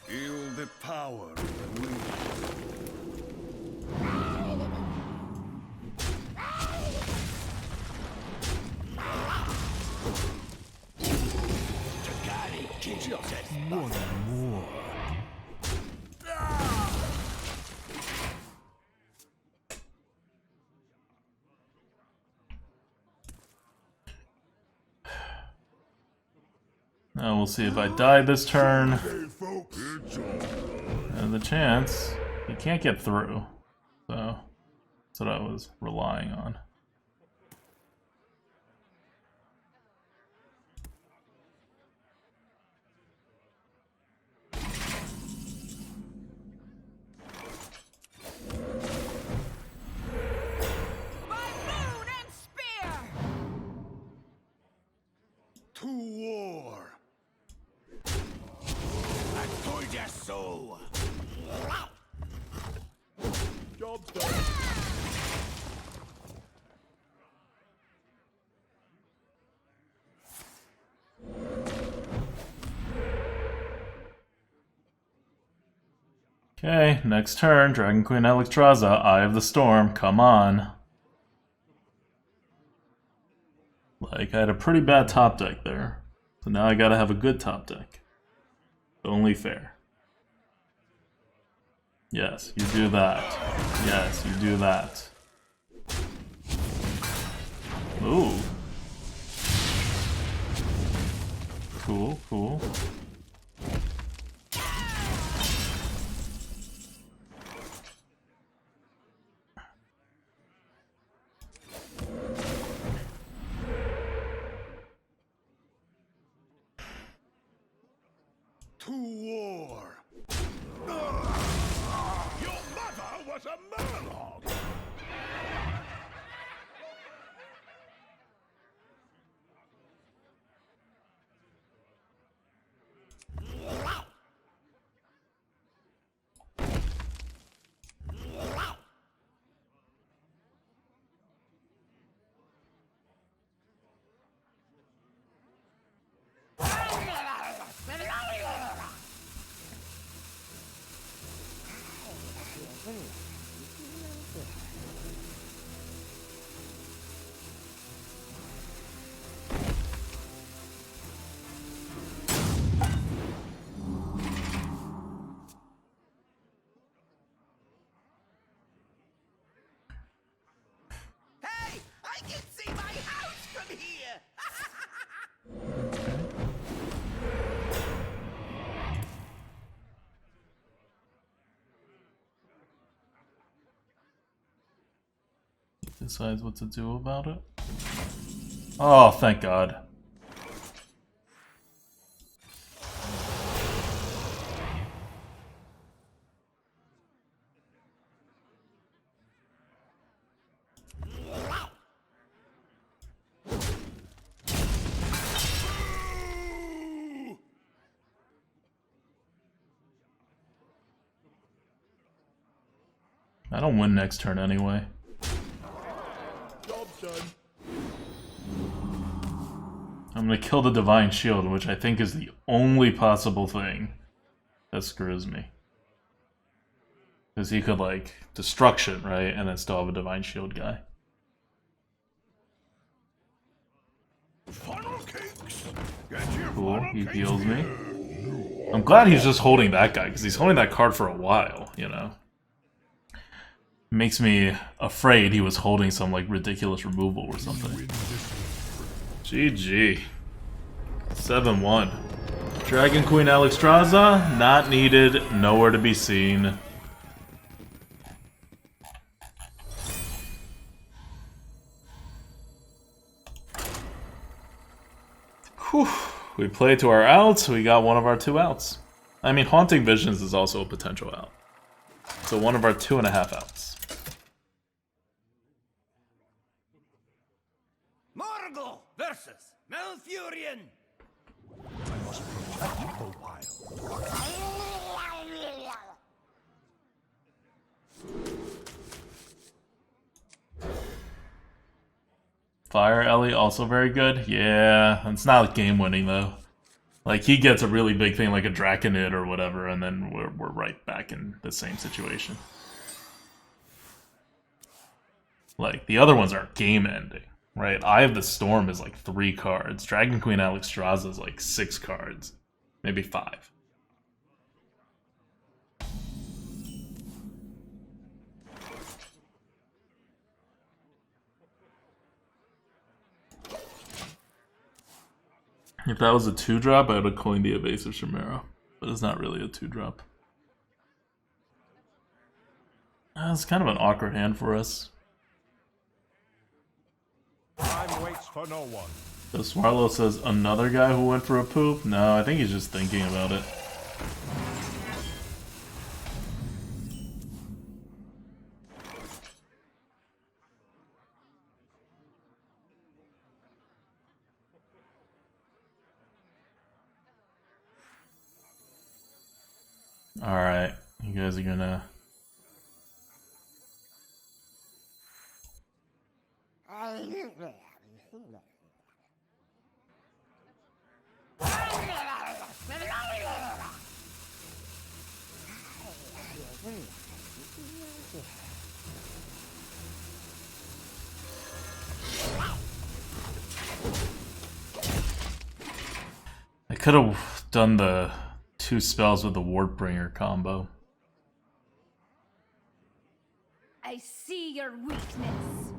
Feel the power of the wind. One more. Now we'll see if I die this turn. Hey, folks. It's all. And the chance, he can't get through. So, that's what I was relying on. By moon and spear! To war. I told ya so. Job's done. Okay, next turn, Dragon Queen Alexstrasza, Eye of the Storm, come on. Like, I had a pretty bad top deck there. So now I gotta have a good top deck. Only fair. Yes, you do that. Yes, you do that. Ooh. Cool, cool. To war. Your mother was a murloc. Hey, I can see my house from here! Decides what to do about it. Oh, thank God. I don't win next turn anyway. Job's done. I'm gonna kill the Divine Shield, which I think is the only possible thing that screws me. Because he could, like, Destruction, right? And then still have a Divine Shield guy. Funnel cakes. Get your Cool, funnel he cakes heals me. here. I'm glad he's just holding that guy, because he's holding that card for a while, you know? Makes me afraid he was holding some like ridiculous removal or something. GG. 7-1. Dragon Queen Alexstrasza, not needed, nowhere to be seen. Whew. We played to our outs, we got one of our 2 outs. I mean, Haunting Visions is also a potential out. So one of our 2.5 outs. Morgul versus Malfurion. I must protect the wild. Fire Ellie also very good. Yeah, it's not game winning though. Like he gets a really big thing like a Draconid or whatever, and then we're right back in the same situation. Like the other ones aren't game ending, right? Eye of the Storm is like 3 cards. Dragon Queen Alexstrasza is like 6 cards, maybe 5. If that was a 2-drop, I would have coined the Evasive Chimera. But it's not really a 2-drop. It's kind of an awkward hand for us. Time waits for no one. So Swarlow says, another guy who went for a poop? No, I think he's just thinking about it. Alright, you guys are gonna... I could have done the 2 spells with the Wartbringer combo. I see your weakness.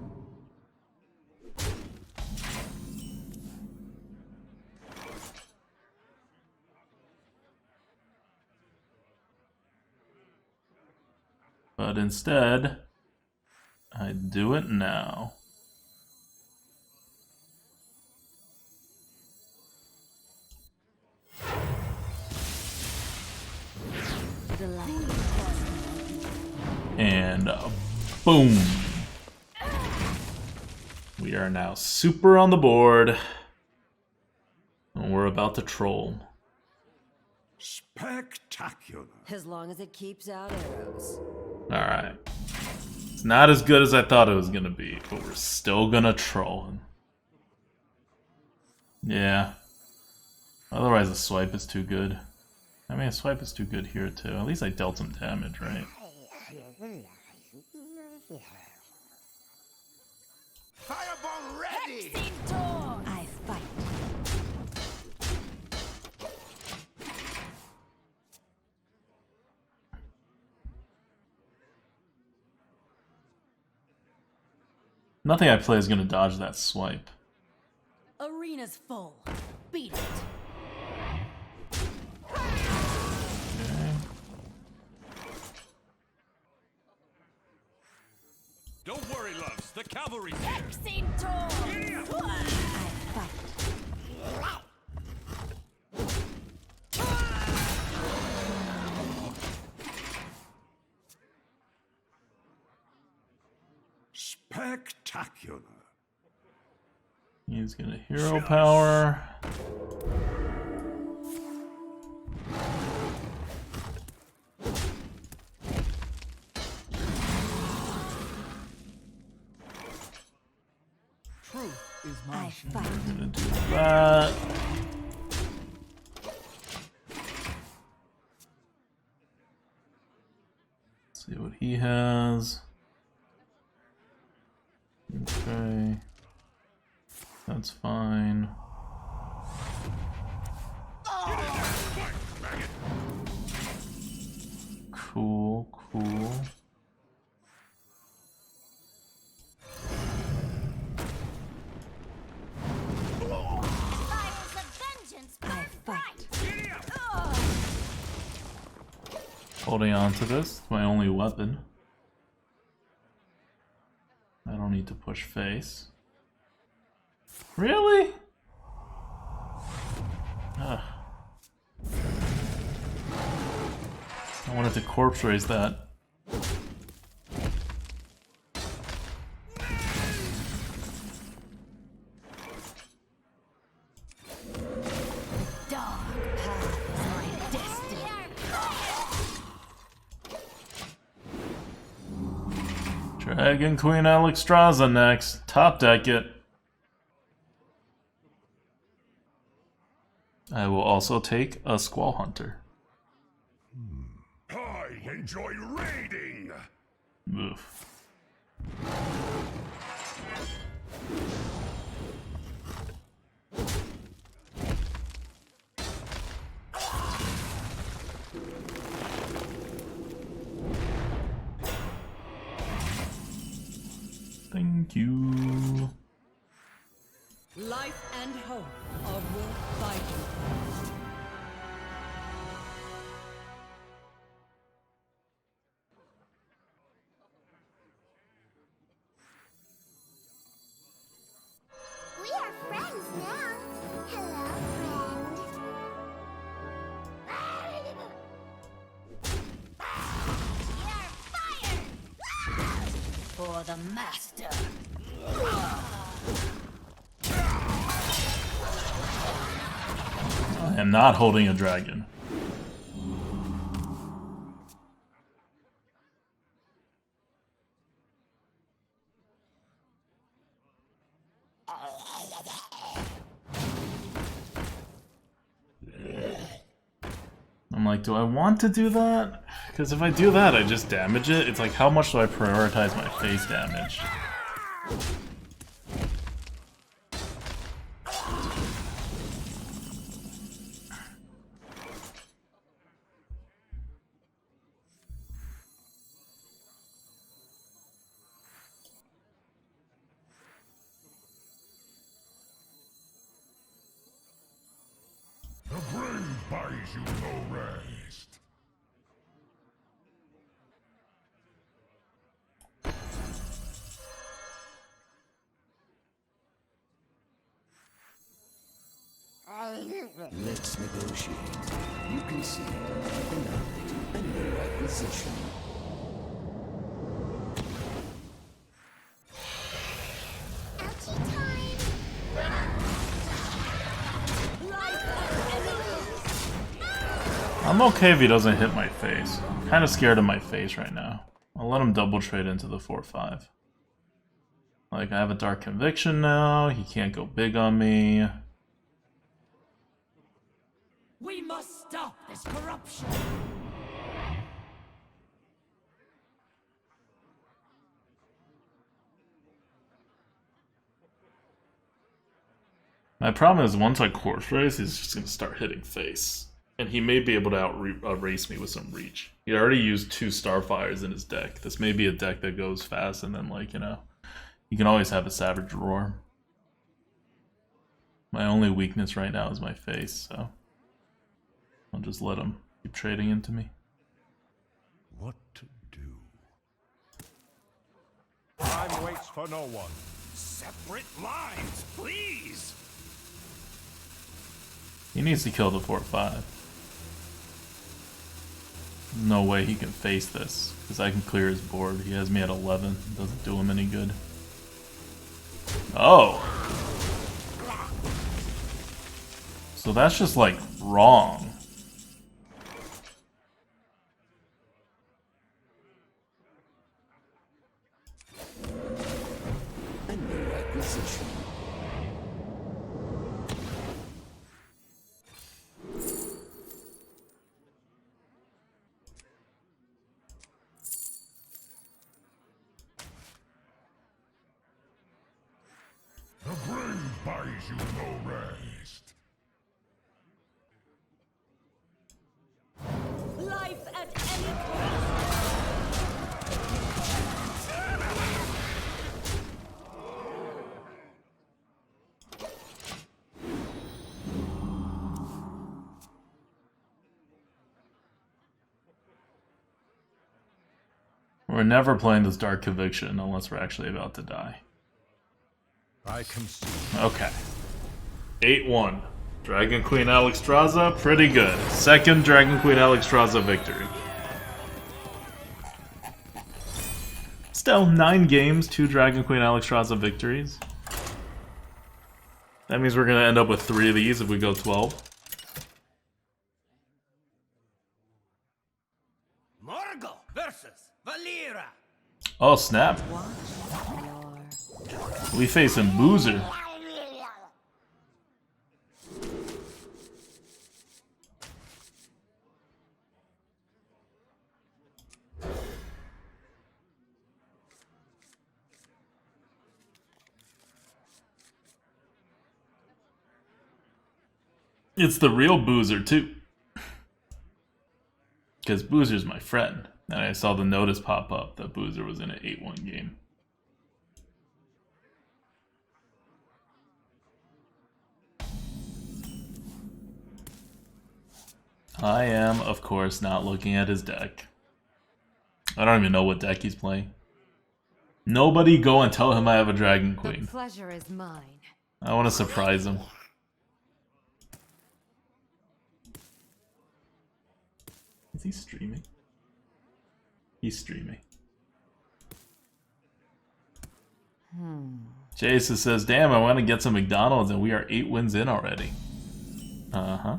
But instead, I do it now. And boom! We are now super on the board. And we're about to troll. Spectacular. As long as it keeps out arrows. Alright. It's not as good as I thought it was gonna be, but we're still gonna troll. Yeah. Otherwise a swipe is too good. I mean a swipe is too good here too. At least I dealt some damage, right? Fireball ready. I fight. Nothing I play is gonna dodge that swipe. Arena's full. Beat it. Don't worry, loves. The cavalry's here. I fight. Spectacular. He's gonna hero power. Truth is my I shield. fight. Gonna do that. See what he has. Okay. That's fine. Cool, cool. Holding on to this, it's my only weapon. I don't need to push face. Really? Ugh. I wanted to corpse raise that. Dragon Queen Alexstrasza next. Top deck it. I will also take a Squall Hunter. I enjoy raiding. Oof. Thank you. Life and hope are worth fighting. We are friends now. Hello, friend. You're fired! For the master. I am not holding a dragon. I'm like, do I want to do that? Because if I do that, I just damage it. It's like, how much do I prioritize my face damage? The grave buys you no rest. Let's negotiate. You can see the knight, a new acquisition. Ouchie time! I'm okay if he doesn't hit my face. I'm kind of scared of my face right now. I'll let him double trade into the 4-5. Like, I have a Dark Conviction now. He can't go big on me. We must stop this corruption. My problem is once I corpse race, he's just going to start hitting face. And he may be able to outrace me with some reach. He already used 2 Starfires in his deck. This may be a deck that goes fast and then, like, you know, you can always have a Savage Roar. My only weakness right now is my face, so I'll just let him keep trading into me. What to do? Time waits for no one. Separate lines, please! He needs to kill the 4-5. No way he can face this, because I can clear his board. He has me at 11. It doesn't do him any good. Oh! So that's just, like, wrong. A new acquisition. The grave buys you no rest. We're never playing this Dark Conviction unless we're actually about to die. I concede. Okay. 8-1. Dragon Queen Alexstrasza, pretty good. Second Dragon Queen Alexstrasza victory. Still, 9 games, 2 Dragon Queen Alexstrasza victories. That means we're going to end up with 3 of these if we go 12. Morgul versus Valera. Oh, snap. We facing Boozer. It's the real Boozer, too. Because Boozer's my friend. And I saw the notice pop up that Boozer was in an 8-1 game. I am, of course, not looking at his deck. I don't even know what deck he's playing. Nobody go and tell him I have a Dragon Queen. The pleasure is mine. I want to surprise him. Is he streaming? He's streaming. Jason says, damn, I want to get some McDonald's and we are 8 wins in already. Uh-huh.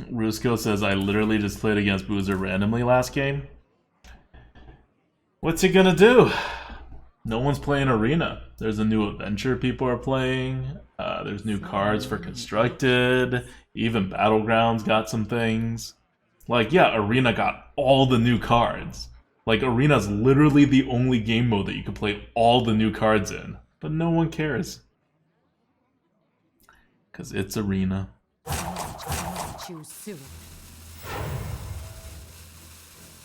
Rusko says, I literally just played against Boozer randomly last game. What's he gonna do? No one's playing Arena. There's a new adventure people are playing. There's new cards for Constructed. Even Battlegrounds got some things. Like, yeah, Arena got all the new cards. Like, Arena's literally the only game mode that you can play all the new cards in. But no one cares. Because it's Arena. Choose soon.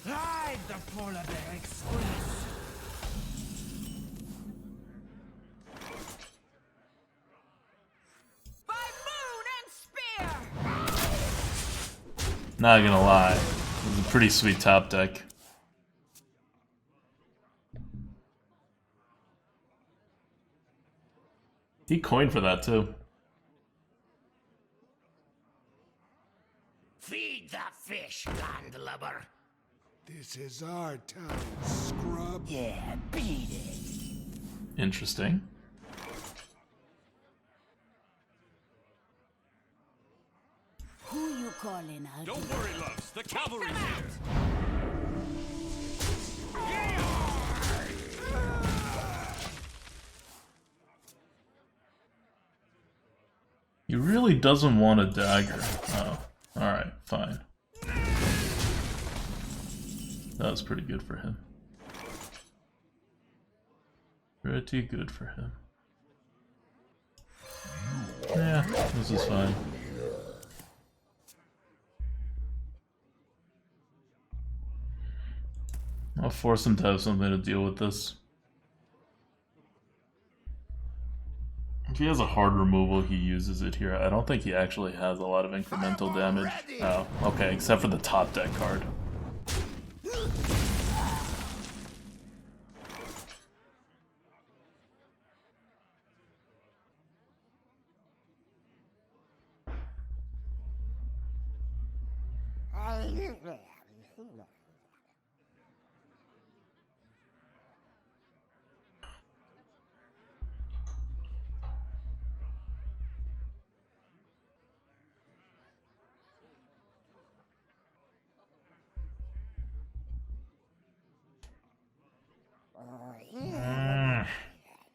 Ride the Polar Bear Express. By moon and spear. Not gonna lie. It was a pretty sweet top deck. He coined for that too. Feed the fish, landlubber. This is our town, scrub. Yeah, beat it. Interesting. Who you calling out? Don't worry, loves. The cavalry's here. He really doesn't want a dagger. Oh, alright, fine. That was pretty good for him. Pretty good for him. Yeah, this is fine. I'll force him to have something to deal with this. If he has a hard removal, he uses it here. I don't think he actually has a lot of incremental damage. Oh, okay, except for the top deck card.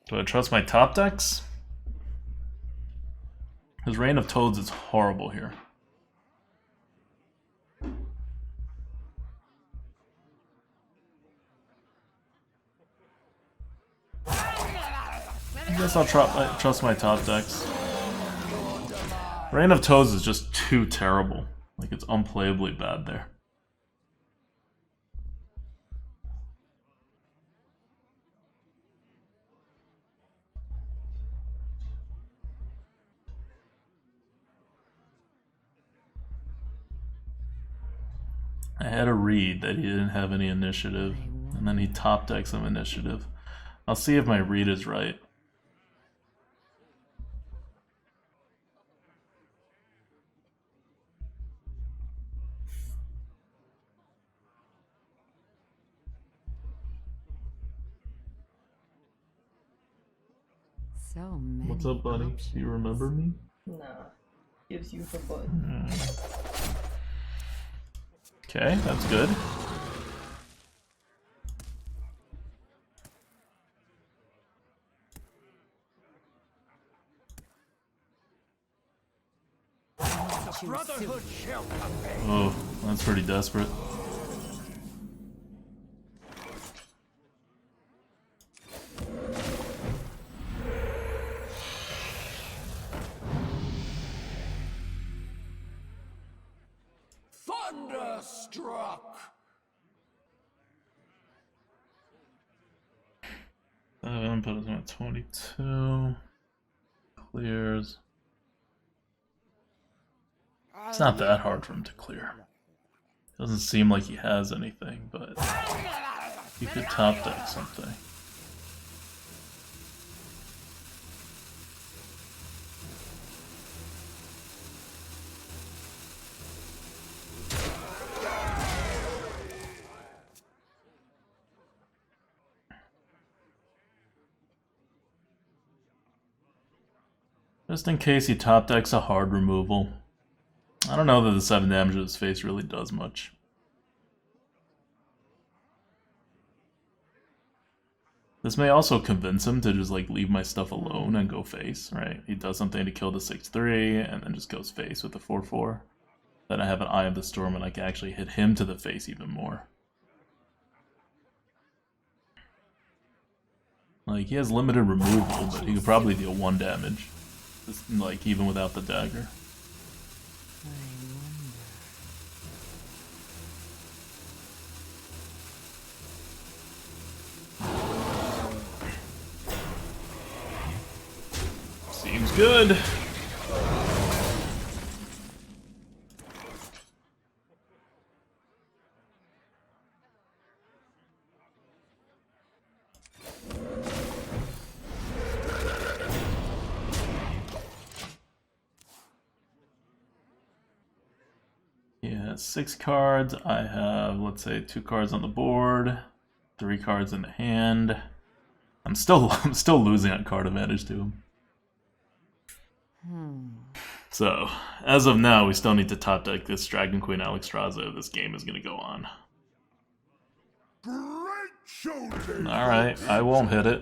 Do I trust my top decks? His Reign of Toads is horrible here. I guess I'll trust my top decks. Reign of Toads is just too terrible. Like, it's unplayably bad there. I had a read that he didn't have any initiative, and then he top decked some initiative. I'll see if my read is right. So many. What's up, buddy? Do you remember me? Nah. Gives you the foot. Okay, that's good. The Brotherhood shall prevail. Oh, that's pretty desperate. Thunderstruck. 7, put us at 22. Clears. It's not that hard for him to clear. Doesn't seem like he has anything, but he could top deck something. Just in case he top decks a hard removal. I don't know that the 7 damage to his face really does much. This may also convince him to just like leave my stuff alone and go face, right? He does something to kill the 6/3 and then just goes face with the 4/4. Then I have an Eye of the Storm and I can actually hit him to the face even more. Like, he has limited removal, but he could probably deal 1 damage. Just, like, even without the dagger. Seems good. Yeah, 6 cards. I have, let's say, 2 cards on the board, 3 cards in the hand. I'm still losing on card advantage to him. So, as of now, we still need to top deck this Dragon Queen Alexstrasza if this game is going to go on. Great showdown. Alright, I won't hit it.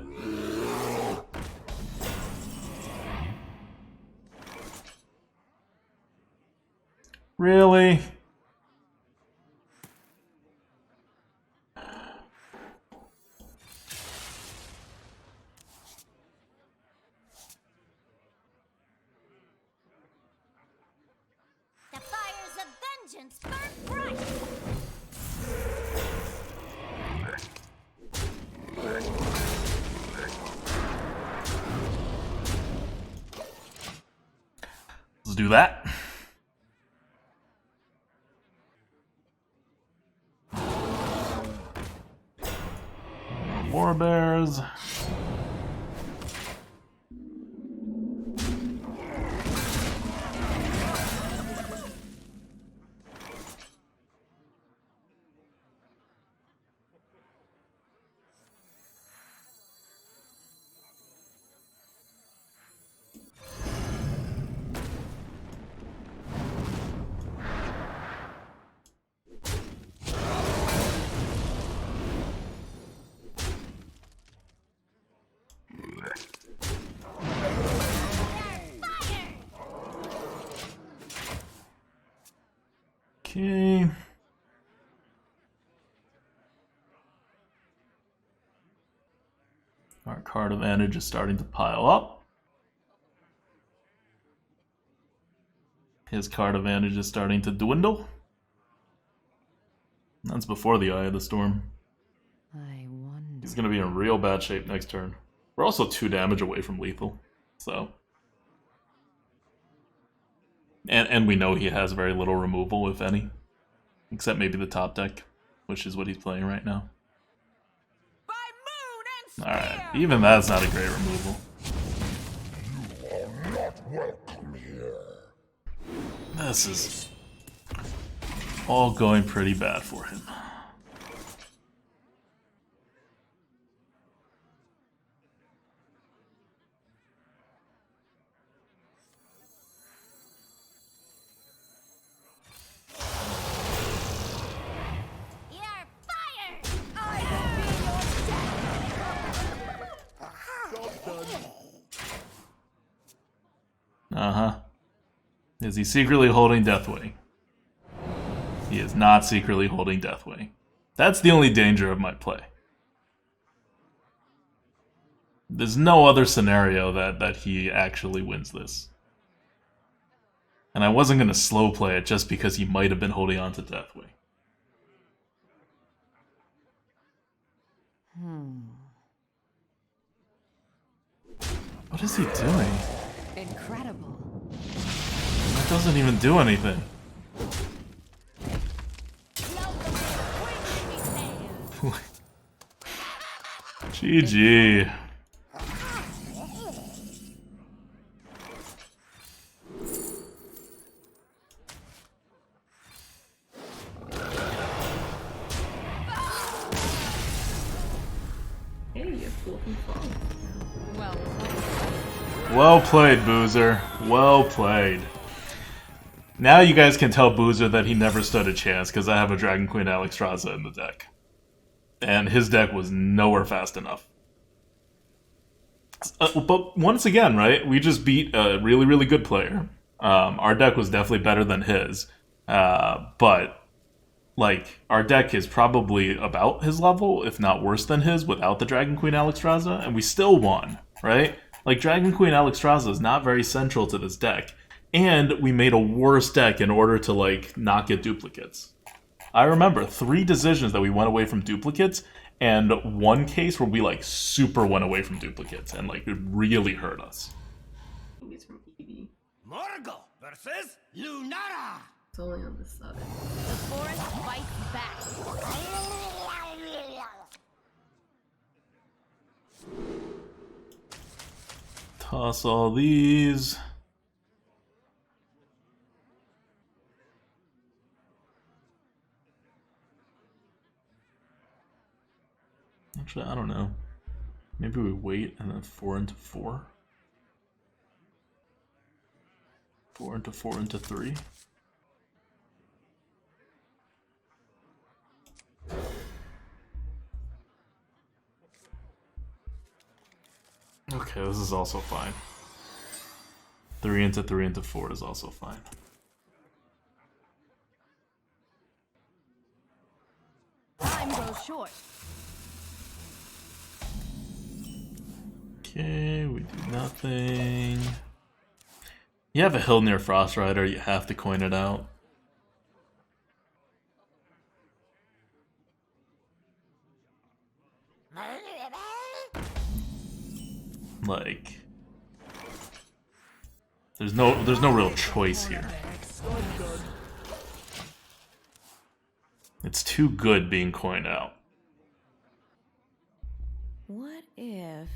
Really? The fires of vengeance burn bright. Let's do that. War bears. Okay. Our card advantage is starting to pile up. His card advantage is starting to dwindle. That's before the Eye of the Storm. I wonder. He's going to be in real bad shape next turn. We're also 2 damage away from lethal, so... And we know he has very little removal, if any. Except maybe the top deck, which is what he's playing right now. By moon and spear. Alright, even that's not a great removal. This is all going pretty bad for him. You're fired! I will be your death. Uh-huh. Is he secretly holding Deathwing? He is not secretly holding Deathwing. That's the only danger of my play. There's no other scenario that he actually wins this. And I wasn't going to slow play it just because he might have been holding on to Deathwing. What is he doing? Incredible. That doesn't even do anything. GG. Hey, you're cool and fun. Well, Well played, Boozer. Well played. Now you guys can tell Boozer that he never stood a chance because I have a Dragon Queen Alexstrasza in the deck. And his deck was nowhere fast enough. But once again, right, we just beat a really, really good player. Our deck was definitely better than his. But, like, our deck is probably about his level, if not worse than his, without the Dragon Queen Alexstrasza, and we still won, right? Like, Dragon Queen Alexstrasza is not very central to this deck. And we made a worse deck in order to, like, not get duplicates. I remember 3 decisions that we went away from duplicates, and 1 case where we, like, super went away from duplicates, and, like, it really hurt us. He's from EV. Morgul versus Lunara. It's only on the side. The forest fights back. Toss all these. Actually, I don't know. Maybe we wait and then 4 into 4? 4 into 4 into 3? Okay, this is also fine. 3 into 3 into 4 is also fine. Time goes short. Okay, we do nothing. You have a hill near Frost Rider, you have to coin it out. Like, there's no real choice here. It's too good being coined out. what if...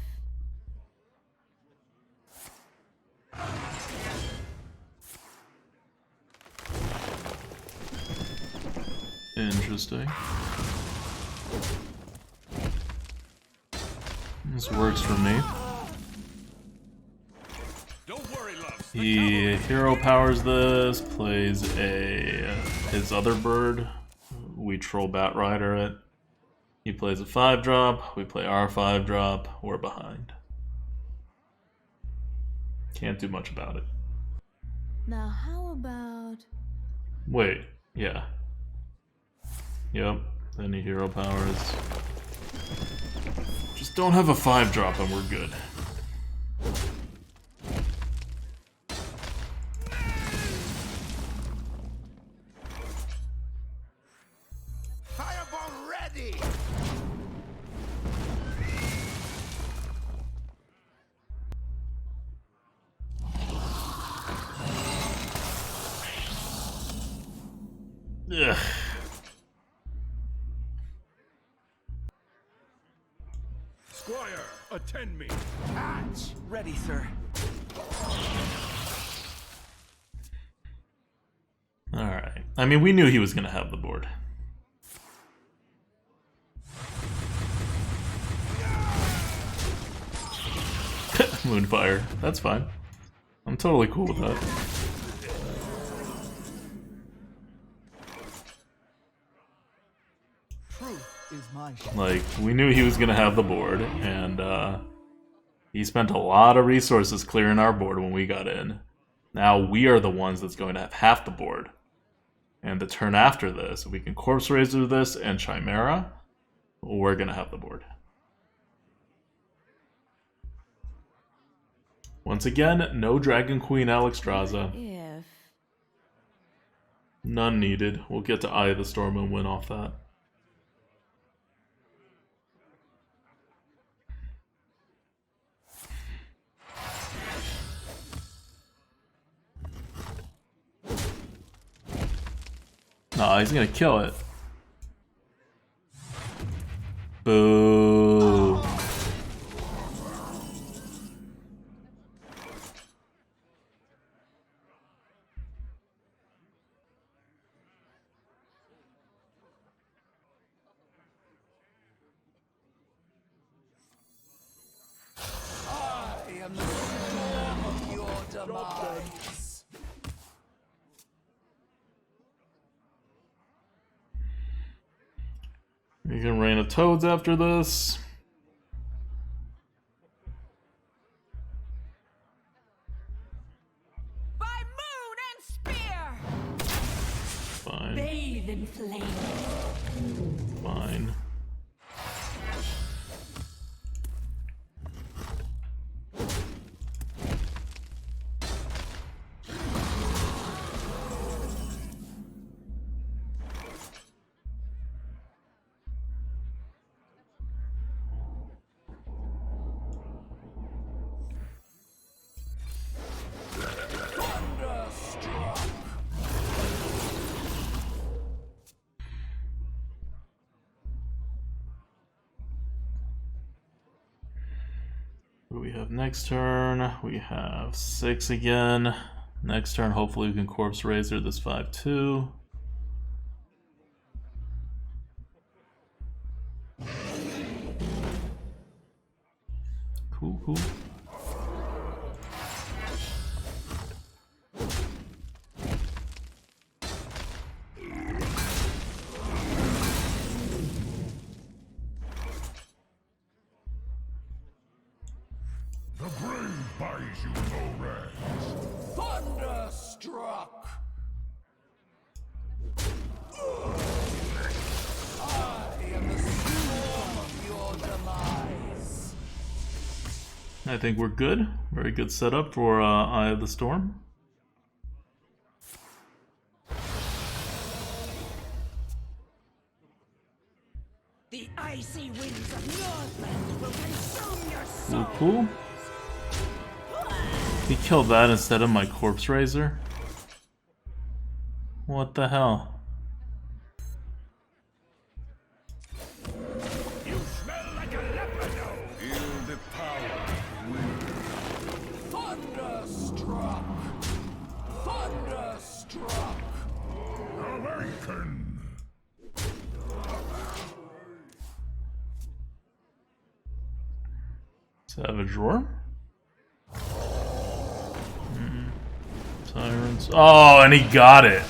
Interesting. This works for me. Don't worry, love. He hero powers this, plays his other bird. We troll Bat Rider it. He plays a 5-drop, we play our 5-drop, we're behind. Can't do much about it. Now how about... Wait, yeah. Yep, then he hero powers. Just don't have a 5-drop and we're good. Fireball ready. Ugh. Squire, attend me. Catch! Ready, sir. Alright. I mean, we knew he was going to have the board. Moonfire. That's fine. I'm totally cool with that. Truth is my shield. Like, we knew he was going to have the board, and he spent a lot of resources clearing our board when we got in. Now we are the ones that's going to have half the board. And the turn after this, we can Corpse Razor this and Chimera, we're going to have the board. Once again, no Dragon Queen Alexstrasza. If. None needed. We'll get to Eye of the Storm and win off that. Nah, he's gonna kill it. Boo. I am the storm of your demise. We can Rain of Toads after this. By moon and spear! Fine. Bathe in flame. Fine. What do we have next turn? We have 6 again. Next turn, hopefully we can Corpse Razor this 5/2. Cool, cool. The grave buys you no rest. Thunderstruck! I am the storm of your demise. I think we're good. Very good setup for Eye of the Storm. The icy winds of Northland will consume your soul. Cool, cool. He killed that instead of my Corpse Razor. What the hell? You smell like a leprechaun. Feel the power of wind. Thunderstruck! Thunderstruck! Awaken! Savage Roar? Sirens. Oh, and he got it.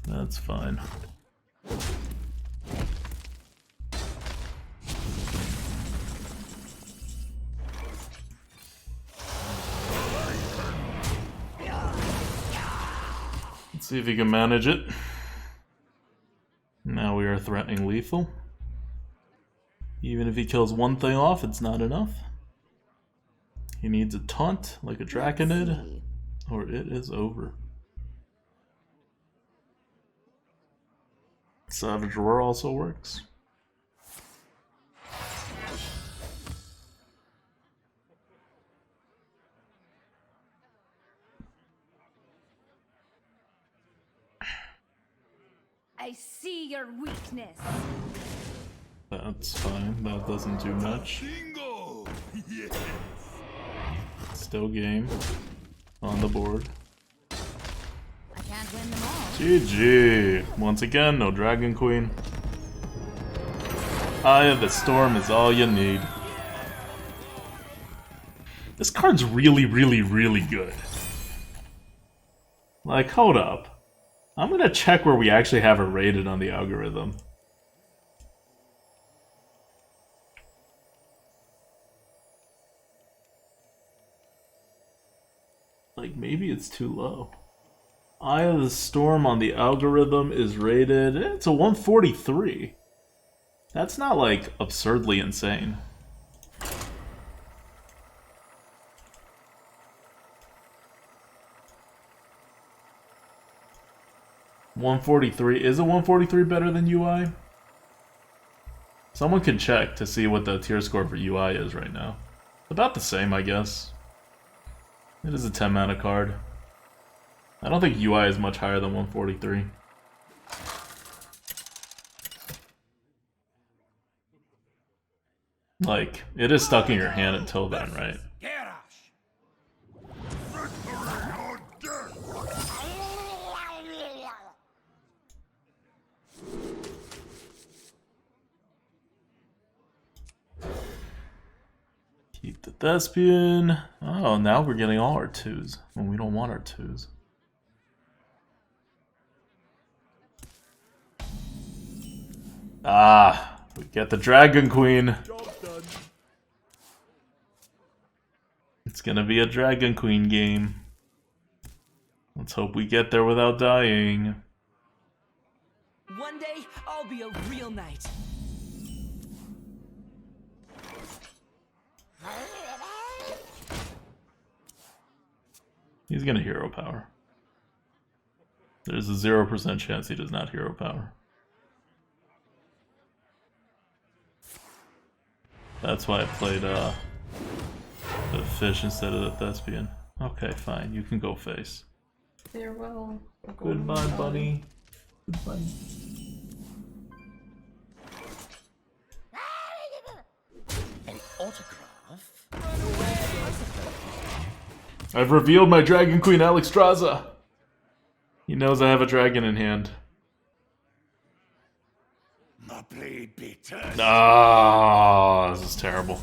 That's fine. Let's see if he can manage it. Now we are threatening lethal. Even if he kills one thing off, it's not enough. He needs a taunt, like a Draconid, or it is over. Savage Roar also works. I see your weakness. That's fine. That doesn't do much. Bingo! Yes! Still game. On the board. I can't win them all. GG. Once again, no Dragon Queen. Eye of the Storm is all you need. This card's really, really, really good. Like, hold up. I'm gonna check where we actually have it rated on the algorithm. Like, maybe it's too low. Eye of the Storm on the algorithm is rated... It's a 143. That's not, like, absurdly insane. $143. Is a 143 better than UI? Someone can check to see what the tier score for UI is right now. About the same, I guess. It is a 10 mana card. I don't think UI is much higher than 143. Like, it is stuck in your hand until then, right? Keep the Thespian. Oh, now we're getting all our 2s when we don't want our 2s. Ah, we get the Dragon Queen. It's gonna be a Dragon Queen game. Let's hope we get there without dying. One day, I'll be a real knight. He's gonna hero power. There's a 0% chance he does not hero power. That's why I played the fish instead of the Thespian. Okay, fine. You can go face. Farewell. Goodbye, buddy. Goodbye. An autograph? I've revealed my Dragon Queen Alexstrasza. He knows I have a dragon in hand. My blade be turned. Ah, this is terrible.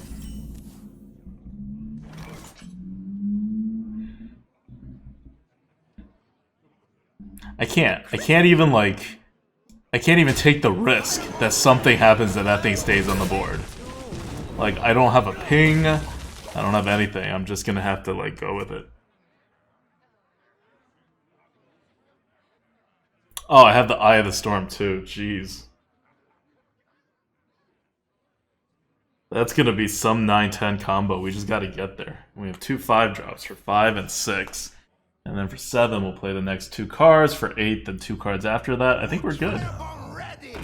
I can't even like... I can't even take the risk that something happens and that thing stays on the board. Like, I don't have a ping. I don't have anything. I'm just gonna have to, like, go with it. Oh, I have the Eye of the Storm, too. Jeez. That's gonna be some 9-10 combo. We just gotta get there. We have 2 5-drops for 5 and 6. And then for 7, we'll play the next 2 cards. For 8, then 2 cards after that. I think we're good. Already.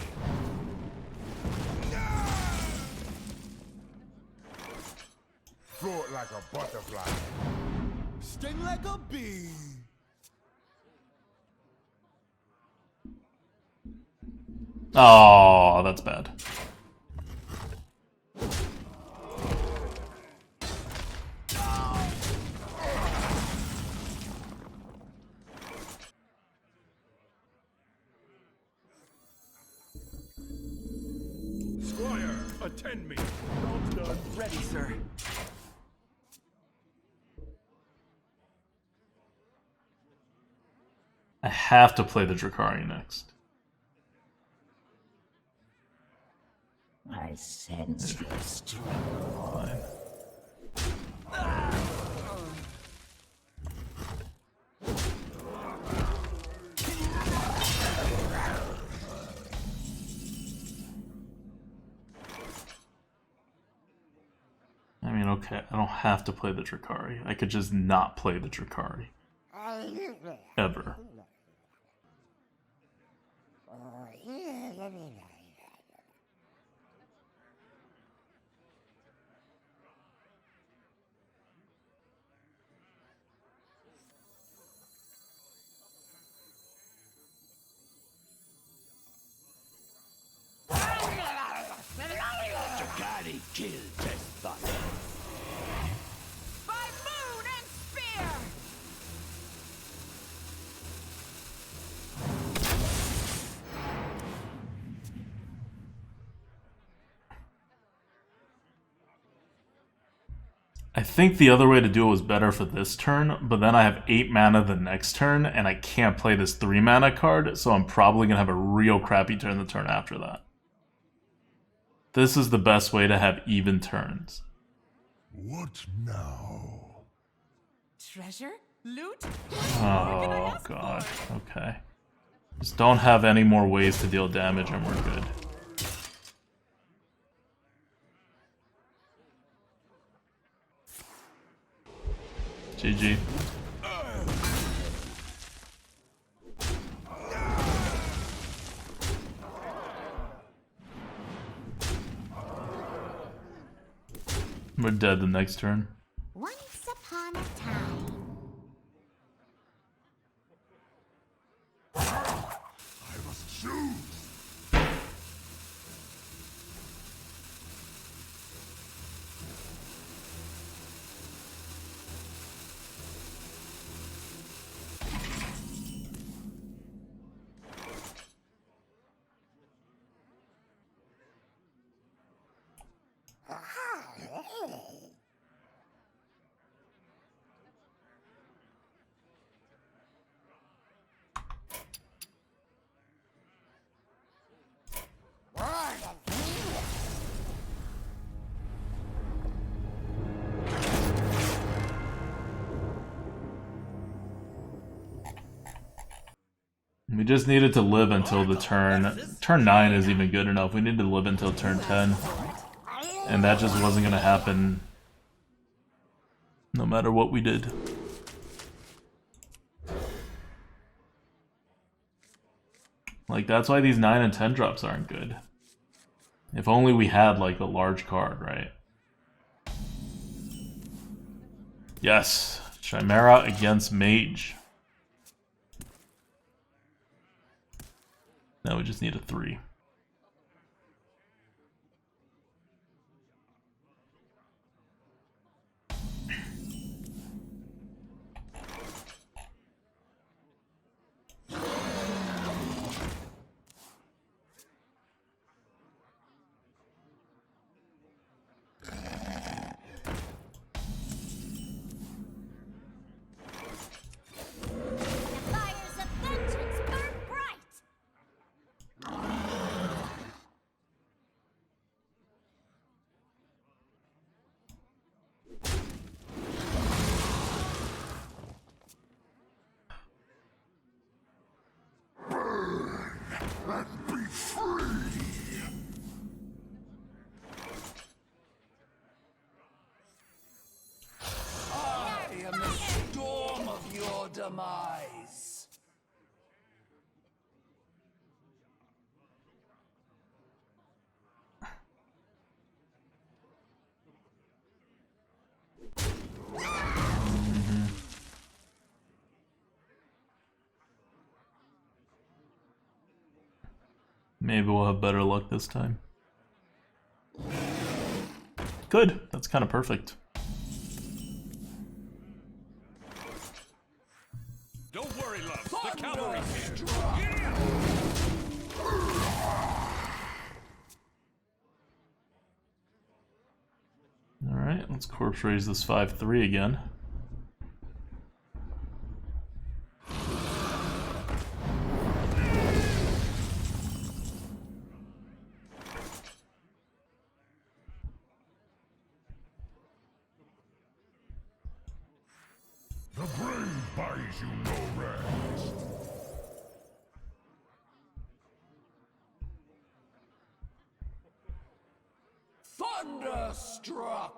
Float like a butterfly. Sting like a bee. Oh, that's bad. Squire, attend me. Job's done. Ready, sir. I have to play the Drakari next. I sense your strength. Fine. I mean, okay, I don't have to play the Drakari. I could just not play the Drakari. Ever. Kill Death Thunder. By moon and spear! I think the other way to do it was better for this turn, but then I have 8 mana the next turn, and I can't play this 3 mana card, so I'm probably going to have a real crappy turn the turn after that. This is the best way to have even turns. What now? Treasure? Loot? Oh god, okay. Just don't have any more ways to deal damage and we're good. GG. We're dead the next turn. Once upon a time. I must choose. We just needed to live until the turn. Turn 9 is even good enough. We need to live until turn 10. And that just wasn't going to happen no matter what we did. Like, that's why these 9 and 10 drops aren't good. If only we had, like, a large card, right? Yes. Chimera against Mage. Now we just need a 3. The fires of vengeance burn bright. Be free. I am the storm of your demise. Maybe we'll have better luck this time. Good. That's kind of perfect. Don't worry, love. The cavalry's here. Alright, let's corpse raise this 5-3 again. The brave buys you no rest. Thunderstruck.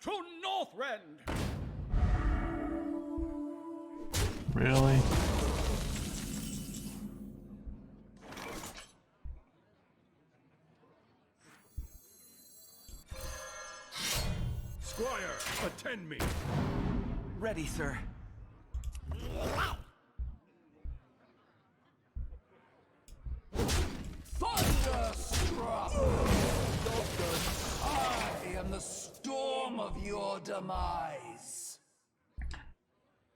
To Northrend. Really? Defend me. Ready, sir. Thunderstruck! I am the storm of your demise.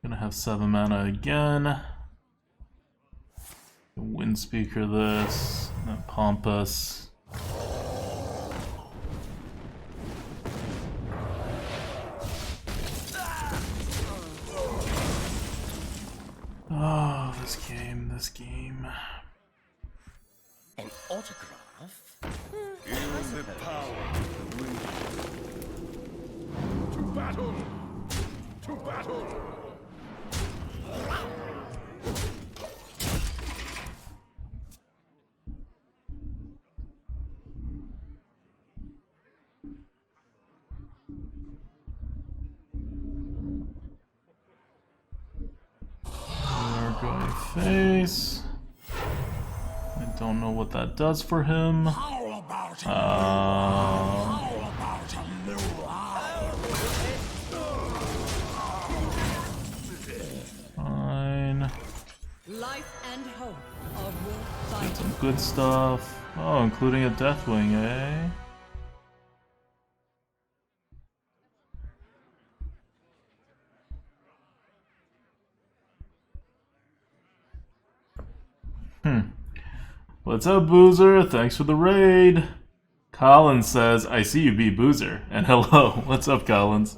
Gonna have 7 mana again. Wind speaker this. That Pompous. Oh, this game. An autograph? Feel the power of the wind. To battle! To battle! We're going face. I don't know what that does for him. How about How about a new eye? Fine. Life and hope of Wolf Get Fighter. some good stuff. Oh, including a Deathwing, eh? What's up, Boozer? Thanks for the raid. Collins says, I see you beat Boozer. And hello. What's up, Collins?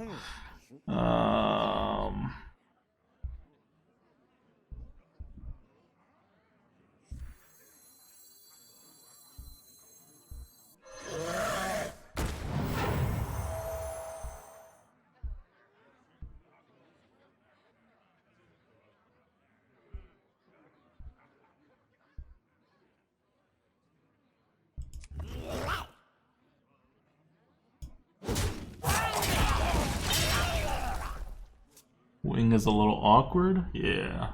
Wing is a little awkward? Yeah.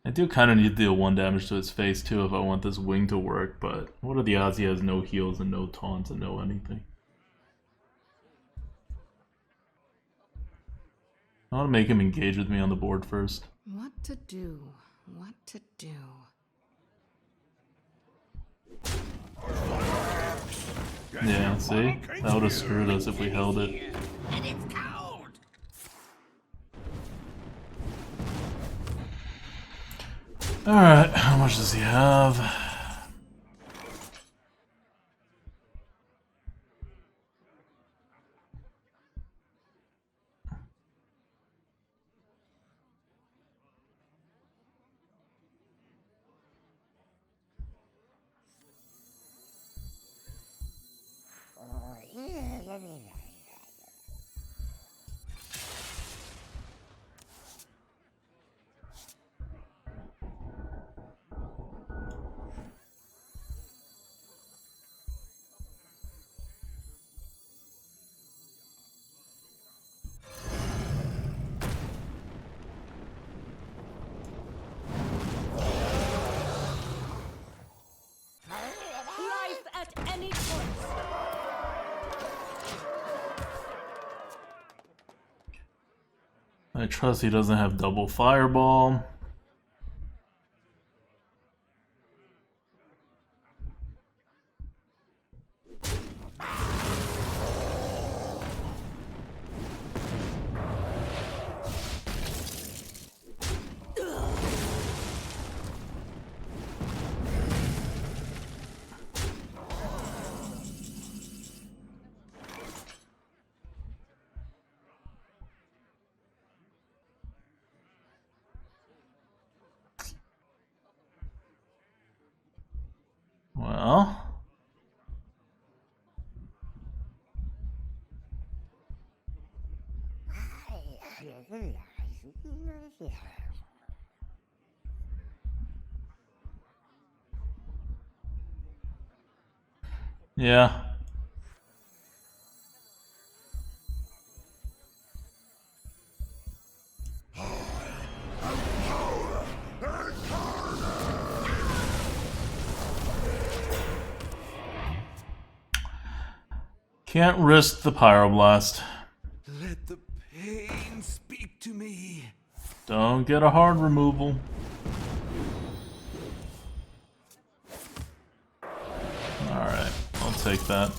I do kind of need to deal 1 damage to his face too if I want this wing to work, but what are the odds he has no heals and no taunts and no anything? I want to make him engage with me on the board first. What to do? What to do? Yeah, see? That would have screwed us if we held it. And it's cold. Alright, how much does he have? Life at any cost. I trust he doesn't have double fireball. Well, yeah. Can't risk the pyroblast. Let the pain speak to me. Don't get a hard removal. Alright, I'll take that.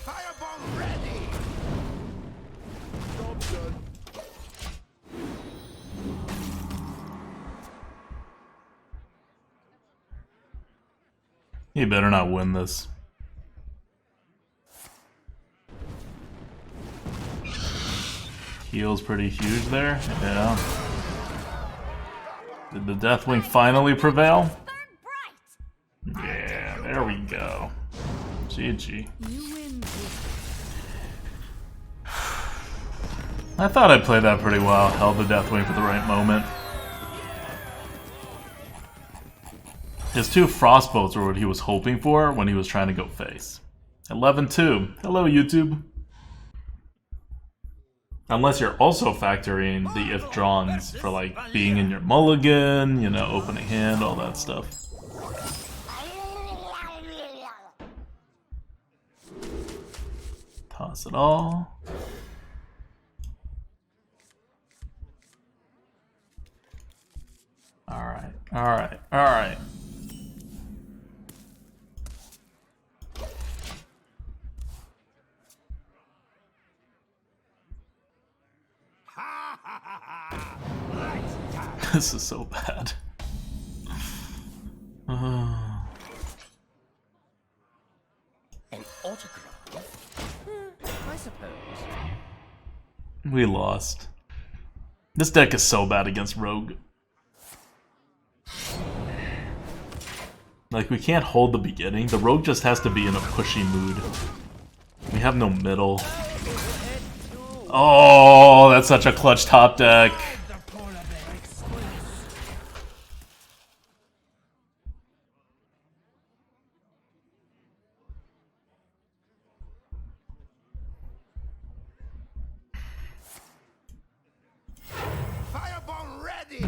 Fireball ready. Job done. He better not win this. Heal's pretty huge there. Yeah. Did the Deathwing finally prevail? Burn bright. Yeah, there we go. GG. You win. I thought I played that pretty well. Held the Deathwing for the right moment. His 2 Frostbolts were what he was hoping for when he was trying to go face. 11-2. Hello, YouTube. Unless you're also factoring the if drawns for like being in your mulligan, you know, opening hand, all that stuff. Toss it all. Alright, alright, alright. This is so bad. An autograph? I suppose. We lost. This deck is so bad against Rogue. Like, we can't hold the beginning. The Rogue just has to be in a pushy mood. We have no middle. Oh, that's such a clutch top deck. Fireball ready.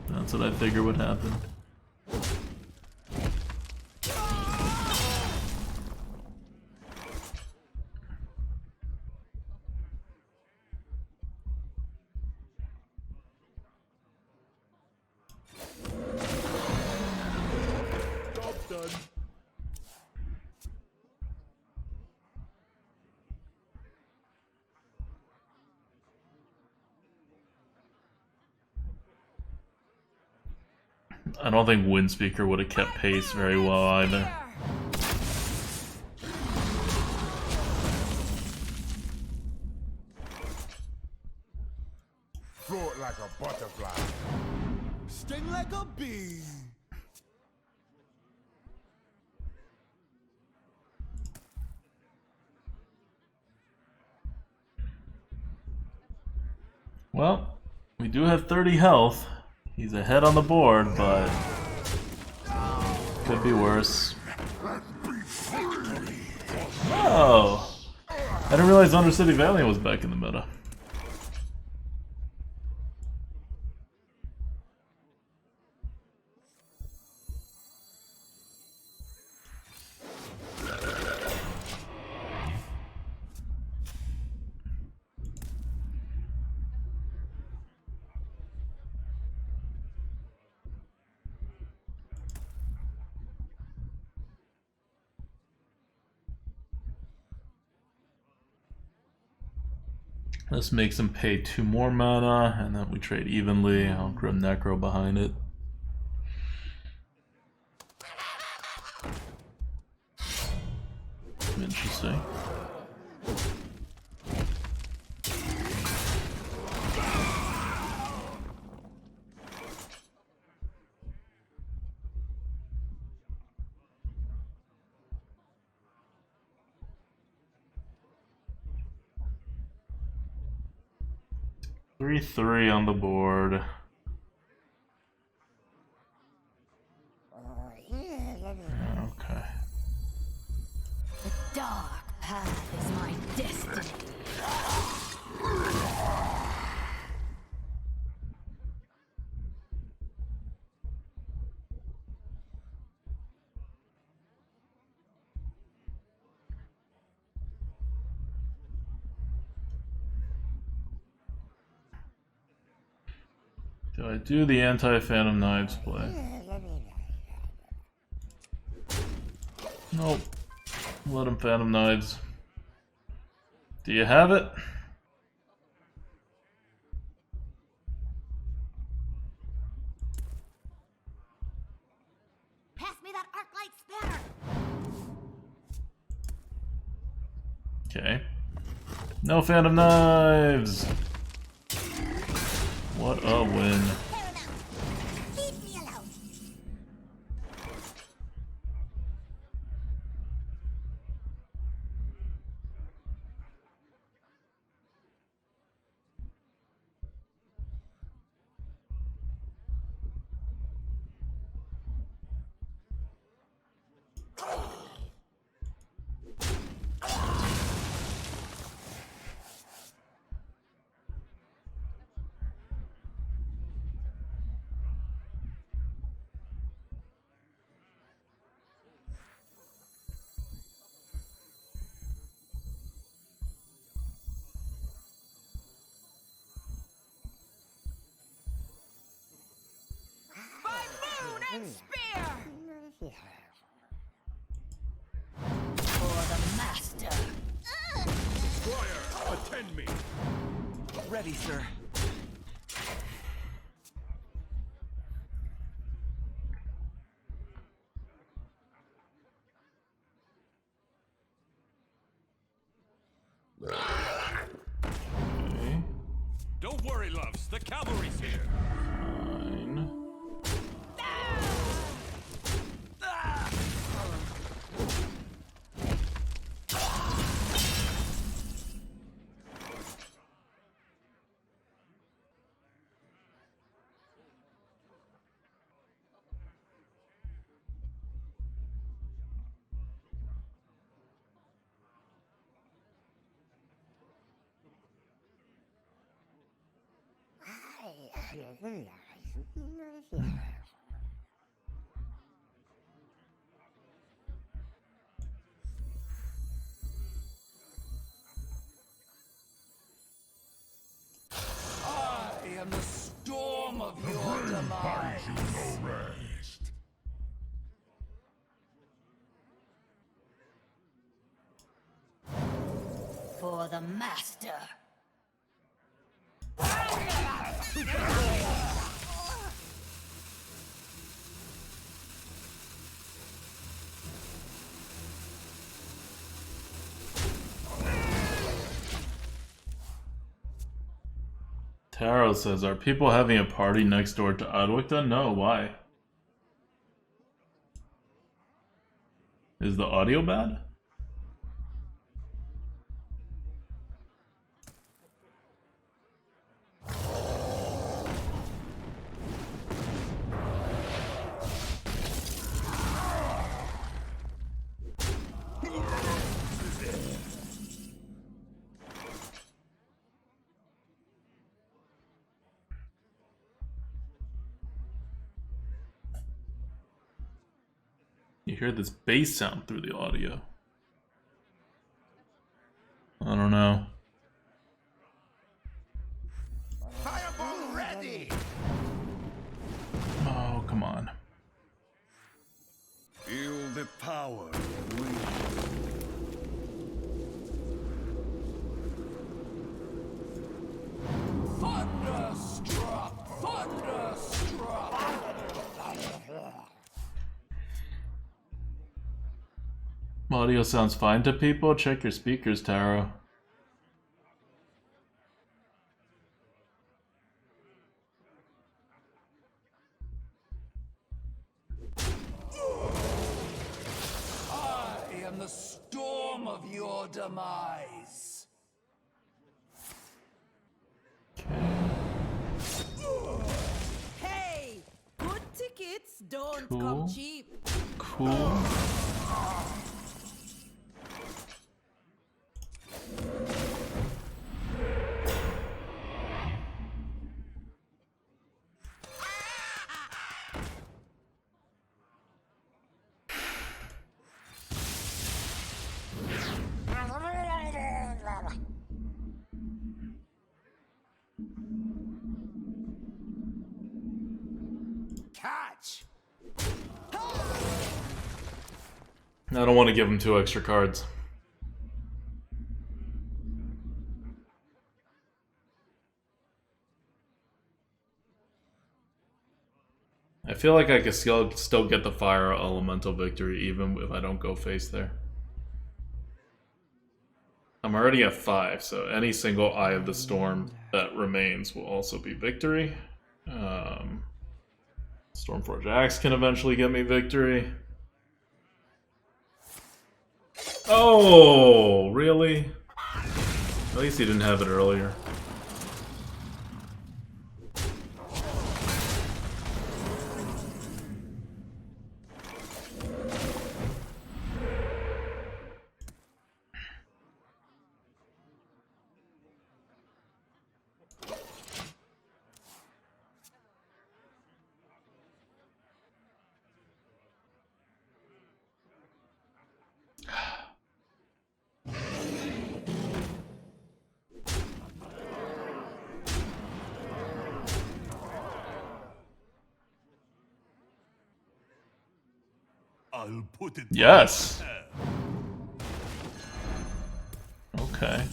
That's what I figure would happen. Job done. I don't think Windspeaker would have kept pace very well either. Float like a butterfly. Sting like a bee. Well, we do have 30 health. He's ahead on the board, but could be worse. Oh! I didn't realize Undercity Valiant was back in the meta. This makes him pay 2 more mana, and then we trade evenly. I'll Grim Necro behind it. Interesting. 3-3 on the board. Okay. The dark path is my destiny. Do I do the anti-Phantom Knives play? Nope. Let him Phantom Knives. Do you have it? Pass me that arc light spanner. Okay. No Phantom Knives! What a win. Fair enough. Leave me alone. By moon and spear! For the master. Squire, attend me. Ready, sir. Okay. Don't worry, loves. The cavalry's here. Fine. I am the storm of your Buys demise. you no rest. For the master. Taro says, are people having a party next door to ADWCTA? No, why? Is the audio bad? You hear this bass sound through the audio. I don't know. Fireball ready. Oh, come on. Feel the power. Thunderstruck! Thunderstruck! Audio sounds fine to people? Check your speakers, Taro. I am the storm of your demise. Okay. Don't Cool. come cheap. Cool. Catch! I don't want to give him 2 extra cards. I feel like I could still get the fire elemental victory even if I don't go face there. I'm already at 5, so any single Eye of the Storm that remains will also be victory. Stormforge Axe can eventually get me victory. Oh, really? At least he didn't have it earlier. I'll put it. Yes. Okay.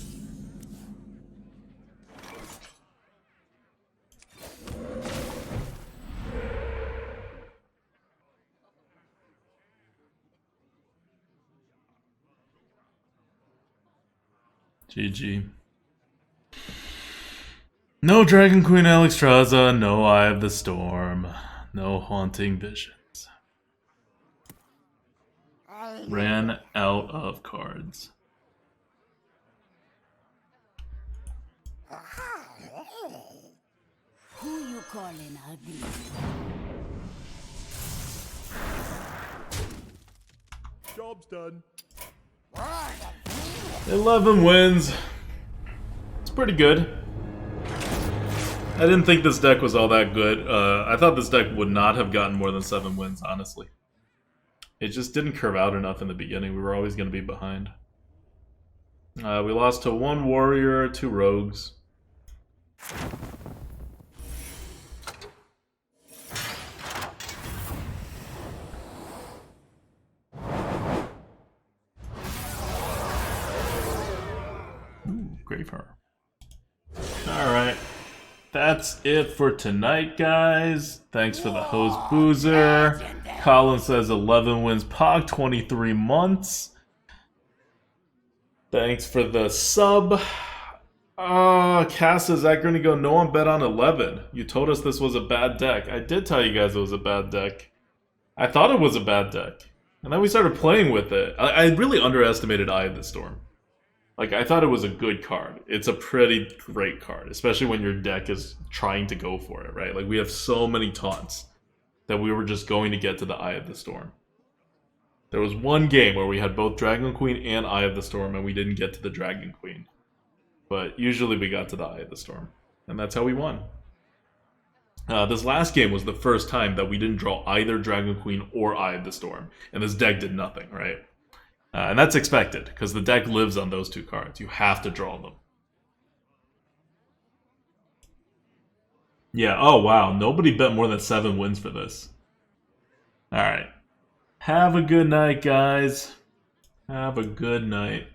GG. No Dragon Queen Alexstrasza, no Eye of the Storm, no Haunting Visions. Ran out of cards. Who you calling ugly? 11 wins. It's pretty good. I didn't think this deck was all that good. I thought this deck would not have gotten more than 7 wins, honestly. It just didn't curve out enough in the beginning. We were always going to be behind. We lost to 1 warrior, 2 rogues. Ooh, Graveheart. Alright. That's it for tonight, guys. Thanks for the host, Boozer. Colin says 11 wins, Pog 23 months. Thanks for the sub. Cass says, that Grinning go, no one bet on 11. You told us this was a bad deck. I did tell you guys it was a bad deck. I thought it was a bad deck. And then we started playing with it. I really underestimated Eye of the Storm. Like, I thought it was a good card. It's a pretty great card, especially when your deck is trying to go for it, right? Like, we have so many taunts that we were just going to get to the Eye of the Storm. There was one game where we had both Dragon Queen and Eye of the Storm, and we didn't get to the Dragon Queen. But usually we got to the Eye of the Storm. And that's how we won. This last game was the first time that we didn't draw either Dragon Queen or Eye of the Storm. And this deck did nothing, right? And that's expected, because the deck lives on those 2 cards. You have to draw them. Yeah, oh wow, nobody bet more than 7 wins for this. Alright. Have a good night, guys. Have a good night.